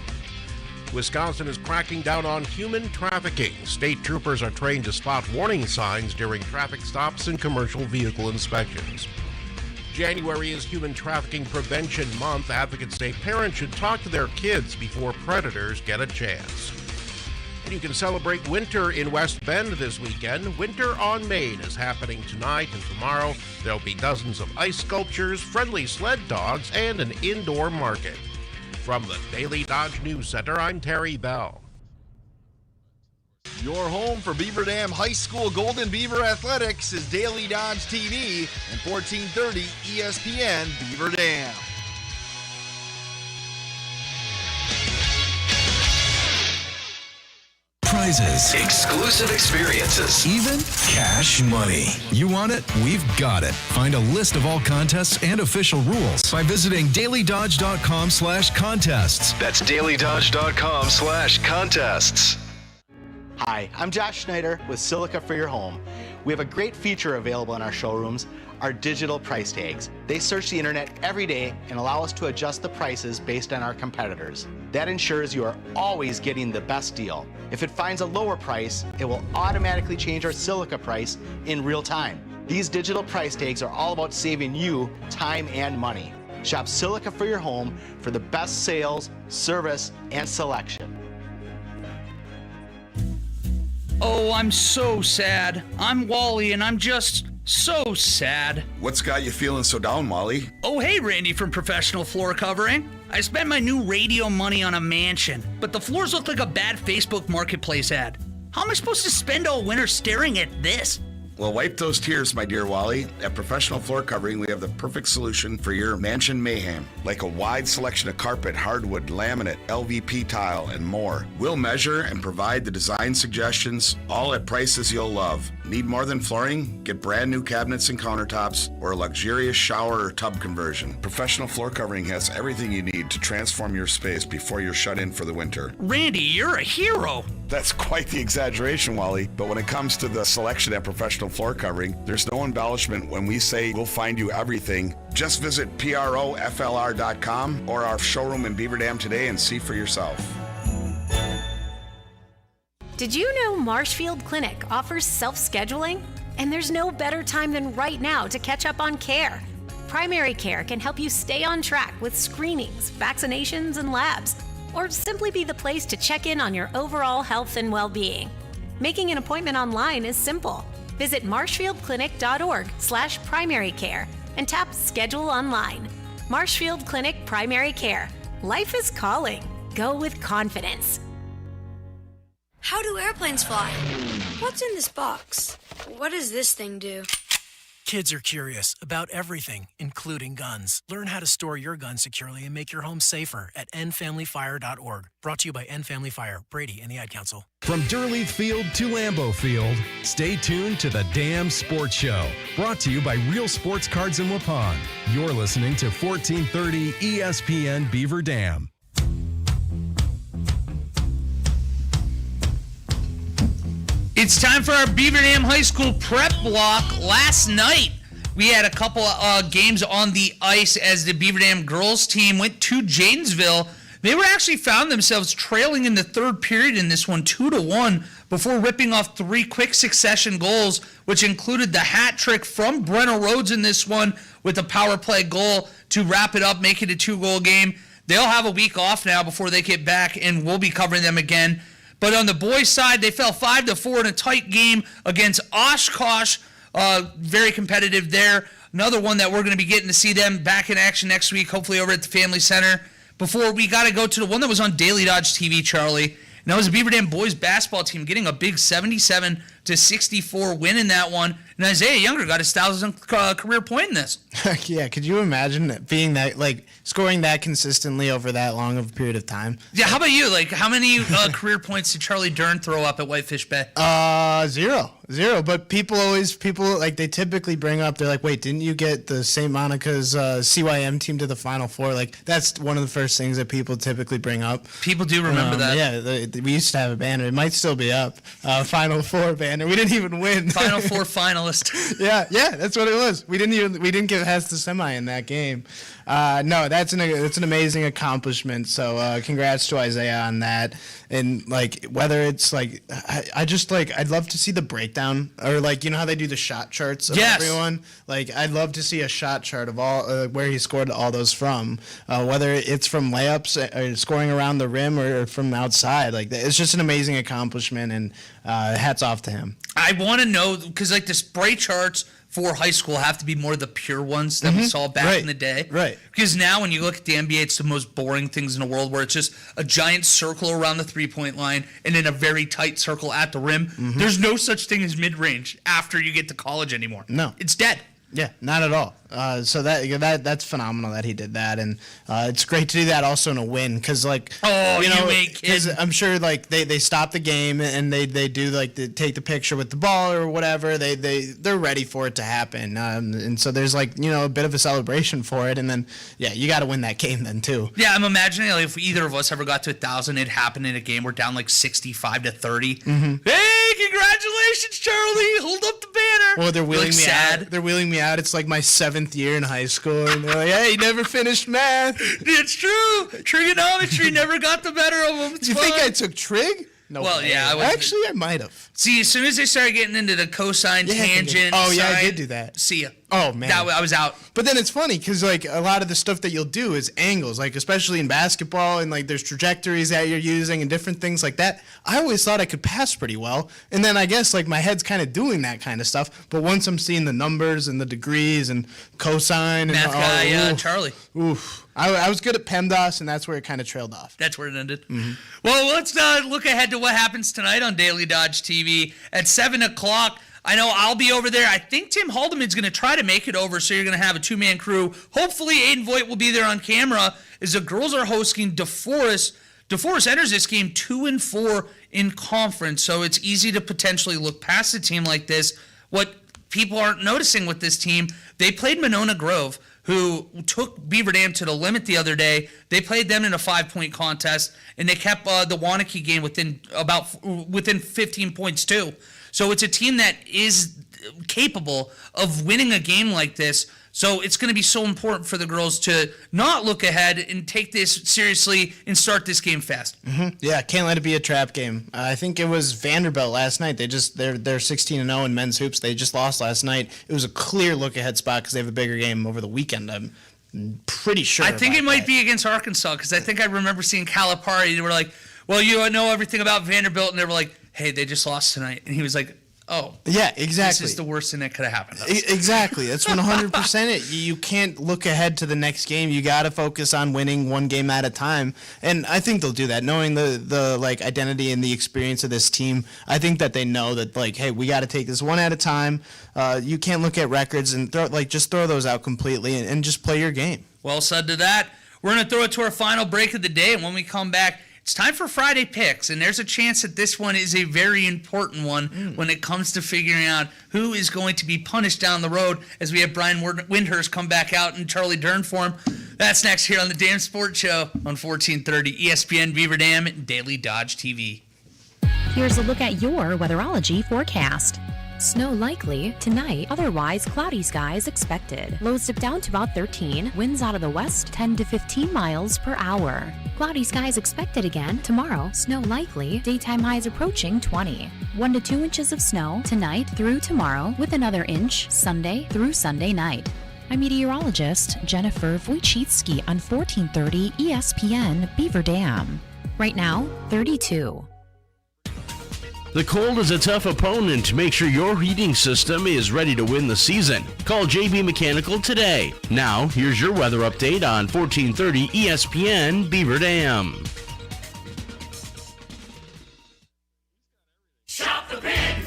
Wisconsin is cracking down on human trafficking. State troopers are trained to spot warning signs during traffic stops and commercial vehicle inspections. January is Human Trafficking Prevention Month. Advocates say parents should talk to their kids before predators get a chance. And you can celebrate winter in West Bend this weekend. Winter on Main is happening tonight and tomorrow. There'll be dozens of ice sculptures, friendly sled dogs, and an indoor market. From the Daily Dodge News Center, I'm Terry Bell. Your home for Beaver Dam High School Golden Beaver Athletics is Daily Dodge TV and 1430 ESPN Beaver Dam. Prizes, Exclusive experiences. even cash money. You want it? We've got it. Find a list of all contests and official rules by visiting dailydodge.com/contests. That's dailydodge.com/contests. Hi, I'm Josh Schneider with Silica for Your Home. We have a great feature available in our showrooms, our digital price tags. They search the internet every day and allow us to adjust the prices based on our competitors. That ensures you are always getting the best deal. If it finds a lower price, it will automatically change our Silica price in real time. These digital price tags are all about saving you time and money. Shop Silica for Your Home for the best sales, service, and selection. Oh, I'm so sad. I'm Wally, and I'm just so sad. What's got you feeling so down, Wally? Oh, hey, Randy from Professional Floor Covering. I spent my new radio money on a mansion, but the floors look like a bad Facebook Marketplace ad. How am I supposed to spend all winter staring at this? Well, wipe those tears, my dear Wally. At Professional Floor Covering, we have the perfect solution for your mansion mayhem. Like a wide selection of carpet, hardwood, laminate, LVP tile, and more. We'll measure and provide the design suggestions, all at prices you'll love. Need more than flooring? Get brand new cabinets and countertops or a luxurious shower or tub conversion. Professional Floor Covering has everything you need to transform your space before you're shut in for the winter. Randy, you're a hero. That's quite the exaggeration, Wally. But when it comes to the selection at Professional Floor Covering, there's no embellishment when we say we'll find you everything. Just visit PROFLR.com or our showroom in Beaver Dam today and see for yourself. Did you know Marshfield Clinic offers self-scheduling? And there's no better time than right now to catch up on care. Primary care can help you stay on track with screenings, vaccinations, and labs, or simply be the place to check in on your overall health and well-being. Making an appointment online is simple. Visit marshfieldclinic.org/primary care and tap Schedule Online. Marshfield Clinic Primary Care. Life is calling. Go with confidence. How do airplanes fly? What's in this box? What does this thing do? Kids are curious about everything, including guns. Learn how to store your gun securely and make your home safer at endfamilyfire.org. Brought to you by End Family Fire, Brady, and the Ad Council. From Durleith Field to Lambeau Field, stay tuned to the Damn Sports Show. Brought to you by Real Sports Cards in Waupun. You're listening to 1430 ESPN Beaver Dam. It's time for our Beaver Dam High School prep block. Last night, we had a couple games on the ice as the Beaver Dam girls team went to Janesville. They were actually found themselves trailing in the third period in this one, 2-1, before ripping off 3 quick succession goals, which included the hat trick from Brenna Rhodes in this one with a power play goal to wrap it up, make it a 2-goal game. They'll have a week off now before they get back, and we'll be covering them again. But on the boys' side, they fell 5-4 in a tight game against Oshkosh. Very competitive there. Another one that we're going to be getting to see them back in action next week, hopefully over at the Family Center. Before we got to go to the one that was on Daily Dodge TV, Charlie. And that was the Beaver Dam boys basketball team getting a big 77-64 win in that one. And Isaiah Younger got his 1,000th career point in this. Yeah, could you imagine it being that, like, scoring that consistently over that long of a period of time? Yeah, how about you? Like, how many career points did Charlie Dern throw up at Whitefish Bay? Zero. But people they typically bring up, they're like, wait, didn't you get the St. Monica's CYM team to the Final Four? Like, that's one of the first things that people typically bring up. People do remember that. Yeah, we used to have a banner. It might still be up. Final Four banner. Xander. We didn't even win. Final Four finalist. Yeah, that's what it was. We didn't get past the semi in that game. No, that's an amazing accomplishment. So congrats to Isaiah on that. And like whether it's like I'd love to see the breakdown, or like, you know how they do the shot charts of everyone. Like I'd love to see a shot chart of all where he scored all those from, whether it's from layups or scoring around the rim or from outside. Like it's just an amazing accomplishment, and hats off to him. I want to know, because like the spray charts for high school have to be more the pure ones that we saw back in the day. Right. Because now when you look at the NBA, it's the most boring things in the world, where it's just a giant circle around the three-point line and then a very tight circle at the rim. There's no such thing as mid-range after you get to college anymore. No. It's dead. Yeah, not at all. So that's phenomenal that he did that, and it's great to do that also in a win, because like because I'm sure like they stop the game and they do like take the picture with the ball or whatever. They're ready for it to happen, and so there's like a bit of a celebration for it, and then you got to win that game then too. Yeah, I'm imagining like if either of us ever got to 1,000, it happened in a game we're down like 65-30. Hey, congratulations, Charlie! Hold up the banner. Well, they're wheeling me sad. out. They're wheeling me out. It's like my 7th year in high school, and they're like, "Hey, you never finished math." It's true. Trigonometry never got the better of them. It's you fun. think I took trig? No. Well, way. yeah. Actually, I might have. See, as soon as they started getting into the cosine, tangent, I sine, did do that. See ya. Oh man, I was out. But then it's funny because like a lot of the stuff that you'll do is angles, like especially in basketball, and like there's trajectories that you're using and different things like that. I always thought I could pass pretty well, and then I guess like my head's kind of doing that kind of stuff. But once I'm seeing the numbers and the degrees and cosine and math guy, Charlie. Oof. I was good at PEMDAS, and that's where it kind of trailed off. That's where it ended. Well, let's look ahead to what happens tonight on Daily Dodge TV at 7 o'clock. I know I'll be over there. I think Tim Haldeman's going to try to make it over, so you're going to have a two-man crew. Hopefully, Aiden Voigt will be there on camera as the girls are hosting DeForest. DeForest enters this game 2-4 in conference, so it's easy to potentially look past a team like this. What people aren't noticing with this team, they played Monona Grove, who took Beaver Dam to the limit the other day. They played them in a 5-point contest, and they kept the Wanakee game within 15 points too. So it's a team that is capable of winning a game like this. So it's going to be so important for the girls to not look ahead and take this seriously and start this game fast. Yeah, can't let it be a trap game. I think it was Vanderbilt last night. They're 16-0 in men's hoops. They just lost last night. It was a clear look ahead spot because they have a bigger game over the weekend. I'm pretty sure. I think it might be against Arkansas, because I think I remember seeing Calipari. They were like, "Well, you know everything about Vanderbilt," and they were like, "Hey, they just lost tonight," and he was like, "Oh, yeah, exactly. This is the worst thing that could have happened." Exactly. That's 100% it. You can't look ahead to the next game. You got to focus on winning one game at a time. And I think they'll do that, knowing the like identity and the experience of this team. I think that they know that like, hey, we got to take this one at a time. You can't look at records and just throw those out completely and just play your game. Well said to that. We're going to throw it to our final break of the day, and when we come back, it's time for Friday picks, and there's a chance that this one is a very important one when it comes to figuring out who is going to be punished down the road, as we have Brian Windhurst come back out in Charlie Dern form. That's next here on the Dam Sports Show on 1430 ESPN Beaver Dam and Daily Dodge TV. Here's a look at your weatherology forecast. Snow likely tonight, otherwise cloudy skies expected. Lows dip down to about 13, winds out of the west 10 to 15 miles per hour. Cloudy skies expected again tomorrow, snow likely, daytime highs approaching 20. 1 to 2 inches of snow tonight through tomorrow, with another inch Sunday through Sunday night. I'm meteorologist Jennifer Wojcicki on 1430 ESPN Beaver Dam. Right now, 32. The cold is a tough opponent. Make sure your heating system is ready to win the season. Call JB Mechanical today. Now, here's your weather update on 1430 ESPN Beaver Dam. Shop the pig.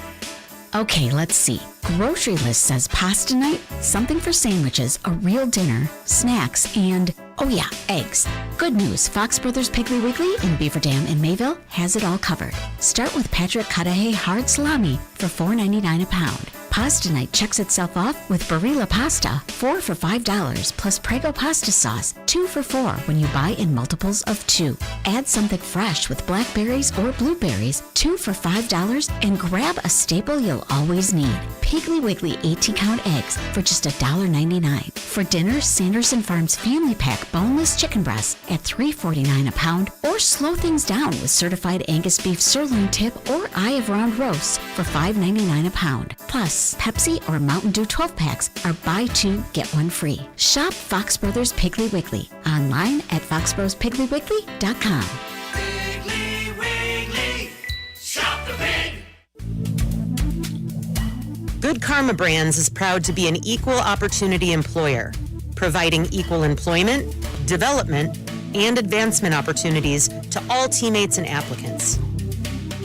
Okay, let's see. Grocery list says pasta night, something for sandwiches, a real dinner, snacks, and, oh yeah, eggs. Good news, Fox Brothers Piggly Wiggly in Beaver Dam and Mayville has it all covered. Start with Patrick Cudahy hard salami for $4.99 a pound. Pasta night checks itself off with Barilla pasta, 4 for $5, plus Prego pasta sauce, 2 for $4 when you buy in multiples of 2. Add something fresh with blackberries or blueberries, 2 for $5, and grab a staple you'll always need. Piggly Wiggly 18-count eggs for just $1.99. For dinner, Sanderson Farms Family Pack boneless chicken breasts at $3.49 a pound, or slow things down with certified Angus beef sirloin tip or eye of round roasts for $5.99 a pound. Plus, Pepsi or Mountain Dew 12-packs are buy two, get one free. Shop Fox Brothers Piggly Wiggly online at foxbrospigglywigly.com. Piggly Wiggly, shop the pig. Good Karma Brands is proud to be an equal opportunity employer, providing equal employment, development, and advancement opportunities to all teammates and applicants.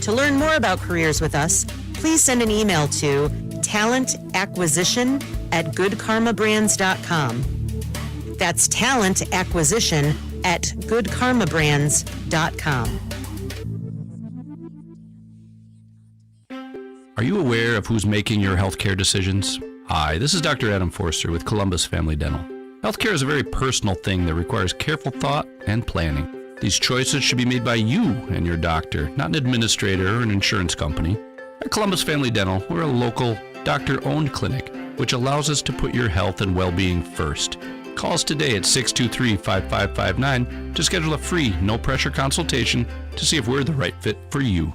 To learn more about careers with us, please send an email to talentacquisition@goodkarmabrands.com. That's talentacquisition@goodkarmabrands.com. Are you aware of who's making your healthcare decisions? Hi, this is Dr. Adam Forster with Columbus Family Dental. Healthcare is a very personal thing that requires careful thought and planning. These choices should be made by you and your doctor, not an administrator or an insurance company. At Columbus Family Dental, we're a local, doctor-owned clinic, which allows us to put your health and well-being first. Call us today at 623-5559 to schedule a free, no-pressure consultation to see if we're the right fit for you.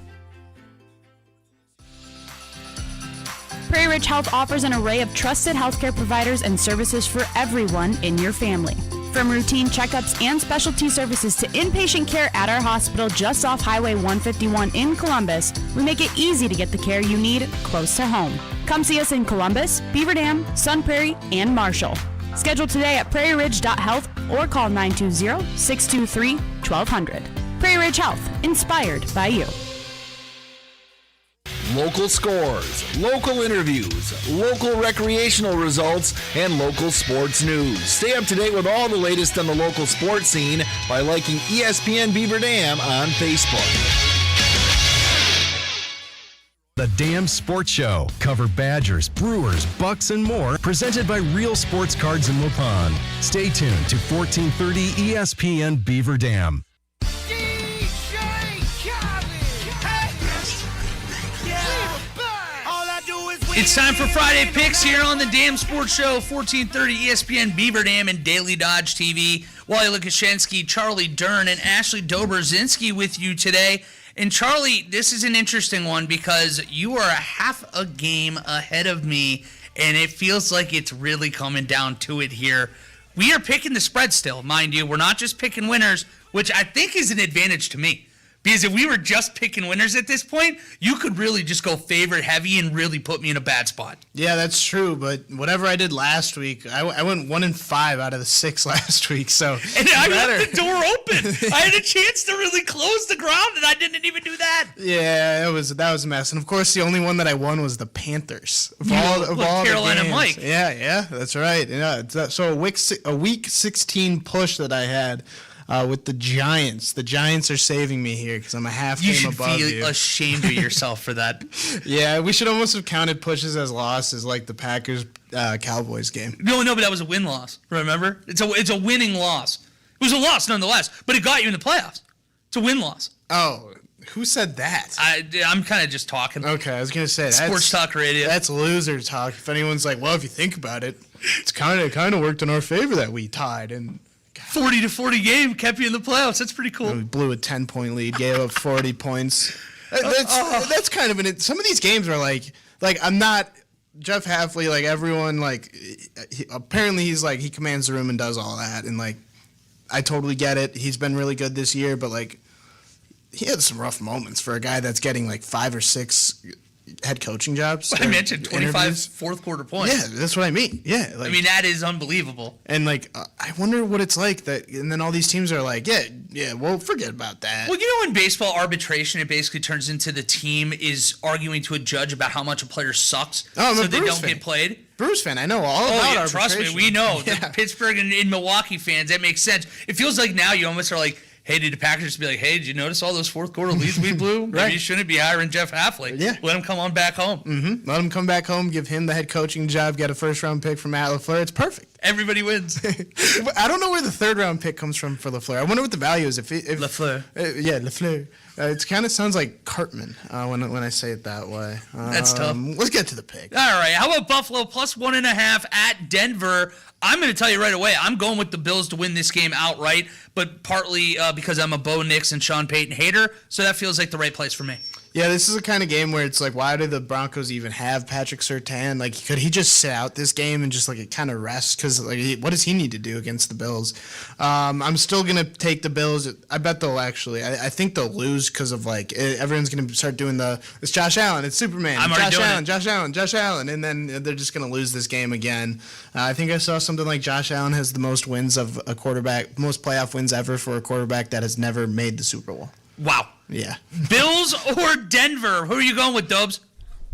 Prairie Ridge Health offers an array of trusted healthcare providers and services for everyone in your family. From routine checkups and specialty services to inpatient care at our hospital just off Highway 151 in Columbus, we make it easy to get the care you need close to home. Come see us in Columbus, Beaver Dam, Sun Prairie, and Marshall. Schedule today at prairieridge.health or call 920-623-1200. Prairie Ridge Health, inspired by you. Local scores, local interviews, local recreational results, and local sports news. Stay up to date with all the latest on the local sports scene by liking ESPN Beaver Dam on Facebook. The Dam Sports Show. Cover Badgers, Brewers, Bucks, and more. Presented by Real Sports Cards in Waupun. Stay tuned to 1430 ESPN Beaver Dam. It's time for Friday Picks here on the Dam Sports Show, 1430 ESPN Beaver Dam and Daily Dodge TV. Wally Lukashenski, Charlie Dern, and Ashley Doberzinski with you today. And Charlie, this is an interesting one because you are a half a game ahead of me, and it feels like it's really coming down to it here. We are picking the spread still, mind you. We're not just picking winners, which I think is an advantage to me. Because if we were just picking winners at this point, you could really just go favorite heavy and really put me in a bad spot. Yeah, that's true. But whatever I did last week, I went 1-5 out of the 6 last week. So and I left the door open. I had a chance to really close the ground, and I didn't even do that. Yeah, that was a mess. And of course, the only one that I won was the Panthers of all Carolina the games. Mike. Yeah, that's right. Yeah, so a week 16 push that I had. With the Giants. The Giants are saving me here because I'm a half game above you. You should feel ashamed of yourself for that. Yeah, we should almost have counted pushes as losses like the Packers-Cowboys game. No, but that was a win-loss, remember? It's a winning loss. It was a loss nonetheless, but it got you in the playoffs. It's a win-loss. Oh, who said that? I'm kind of just talking. Okay, I was going to say Sports talk radio. That's loser talk. If anyone's like, well, if you think about it, it's kind of worked in our favor that we tied and 40-40 game kept you in the playoffs. That's pretty cool. We blew a 10-point lead, gave up 40 points. That's kind of an. Some of these games are like I'm not Jeff Hafley. Like everyone, apparently he's like he commands the room and does all that, and like I totally get it. He's been really good this year, but like he had some rough moments for a guy that's getting like 5 or 6 head coaching jobs. I mentioned 25 fourth quarter points. Yeah, that's what I mean. Yeah, I mean that is unbelievable. And like I wonder what it's like that. And then all these teams are like, yeah, well, forget about that. Well, you know, in baseball arbitration, it basically turns into the team is arguing to a judge about how much a player sucks, so they don't get played. Brewers fan, I know all about arbitration. Trust me, we know. Yeah. The Pittsburgh and Milwaukee fans, that makes sense. It feels like now you almost are like, Hey, did the Packers be like, hey, did you notice all those fourth quarter leads we blew? Maybe you shouldn't be hiring Jeff Hafley. Yeah. Let him come on back home. Mm-hmm. Let him come back home, give him the head coaching job, get a first-round pick from Matt LaFleur. It's perfect. Everybody wins. I don't know where the third-round pick comes from for LaFleur. I wonder what the value is. If LaFleur. Yeah, LaFleur. It kind of sounds like Cartman when I say it that way. That's tough. Let's get to the pick. All right. How about Buffalo plus 1.5 at Denver? I'm going to tell you right away, I'm going with the Bills to win this game outright, but partly because I'm a Bo Nix and Sean Payton hater, so that feels like the right place for me. Yeah, this is the kind of game where it's like, why do the Broncos even have Patrick Surtain? Like, could he just sit out this game and just like kind of rest? Because like, what does he need to do against the Bills? I'm still gonna take the Bills. I bet they'll actually. I think they'll lose because of like everyone's gonna start doing it's Josh Allen, it's Superman, Josh Allen, and then they're just gonna lose this game again. I think I saw something like Josh Allen has the most wins of a quarterback, most playoff wins ever for a quarterback that has never made the Super Bowl. Wow. Yeah. Bills or Denver? Who are you going with, Dobes?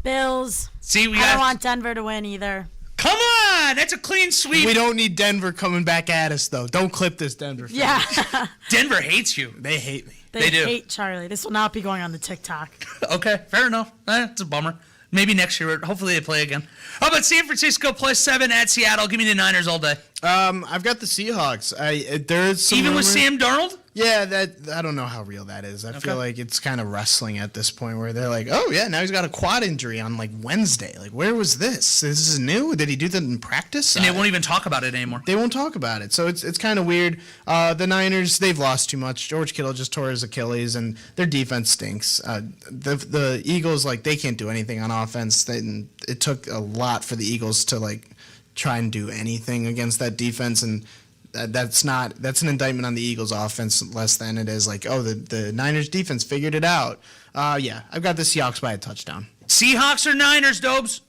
Bills. See, I don't want Denver to win either. Come on! That's a clean sweep. We don't need Denver coming back at us, though. Don't clip this, Denver fans. Yeah. Denver hates you. They hate me. They do. hate Charlie. This will not be going on the TikTok. Okay, fair enough. It's a bummer. Maybe next year. Hopefully they play again. How about San Francisco plus 7 at Seattle? Give me the Niners all day. I've got the Seahawks. There's some Even with rumors. Sam Darnold? Yeah, I don't know how real that is. I feel like it's kind of wrestling at this point where they're like, oh yeah, now he's got a quad injury on like Wednesday. Like, where was this? This is new? Did he do that in practice? And they won't even talk about it anymore. They won't talk about it. So it's kind of weird. The Niners, they've lost too much. George Kittle just tore his Achilles, and their defense stinks. The Eagles, like, they can't do anything on offense. It took a lot for the Eagles to like try and do anything against that defense, and that's an indictment on the Eagles offense less than it is like, oh, the Niners defense figured it out. Yeah, I've got the Seahawks by a touchdown. Seahawks or Niners, Dobes?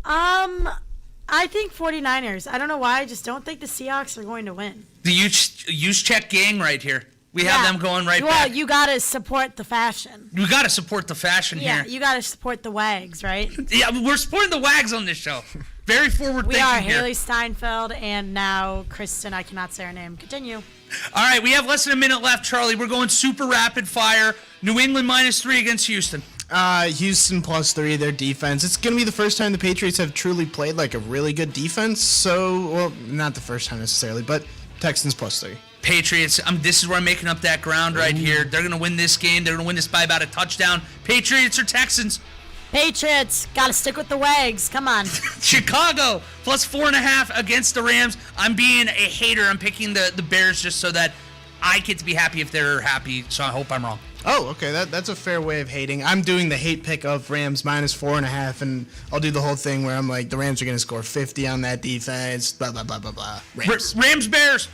I think 49ers. I don't know why. I just don't think the Seahawks are going to win. The Juszczyk gang right here. We have them going right back. Well, you got to support the fashion. We got to support the fashion here. Yeah, you got to support the Wags, right? Yeah, we're supporting the Wags on this show. Very forward thinking here. We are Haley Steinfeld and now Kristen. I cannot say her name. Continue. All right, we have less than a minute left, Charlie. We're going super rapid fire. New England -3 against Houston. Houston +3, their defense. It's going to be the first time the Patriots have truly played like a really good defense. So, well, not the first time necessarily, but Texans +3. Patriots, this is where I'm making up that ground right here. They're going to win this game. They're going to win this by about a touchdown. Patriots or Texans? Patriots. Got to stick with the Wags. Come on. Chicago +4.5 against the Rams. I'm being a hater. I'm picking the Bears just so that I get to be happy if they're happy, so I hope I'm wrong. Oh, okay. That's a fair way of hating. I'm doing the hate pick of Rams -4.5, and I'll do the whole thing where I'm like, the Rams are going to score 50 on that defense, blah, blah, blah, blah, blah. Rams, Bears.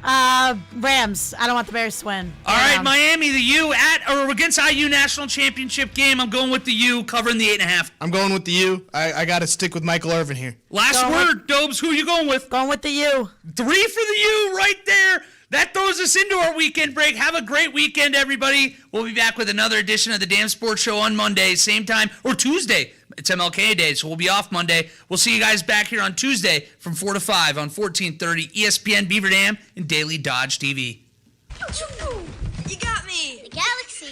Rams. I don't want the Bears to win. All right, Miami, the U against IU national championship game. I'm going with the U, covering the 8.5. I'm going with the U. I got to stick with Michael Irvin here. Last word, Dobes. Who are you going with? Going with the U. 3 for the U right there. That throws us into our weekend break. Have a great weekend, everybody. We'll be back with another edition of the Damn Sports Show on Monday, same time, or Tuesday. It's MLK Day, so we'll be off Monday. We'll see you guys back here on Tuesday from 4 to 5 on 1430 ESPN Beaver Dam and Daily Dodge TV. You got me! The Galaxy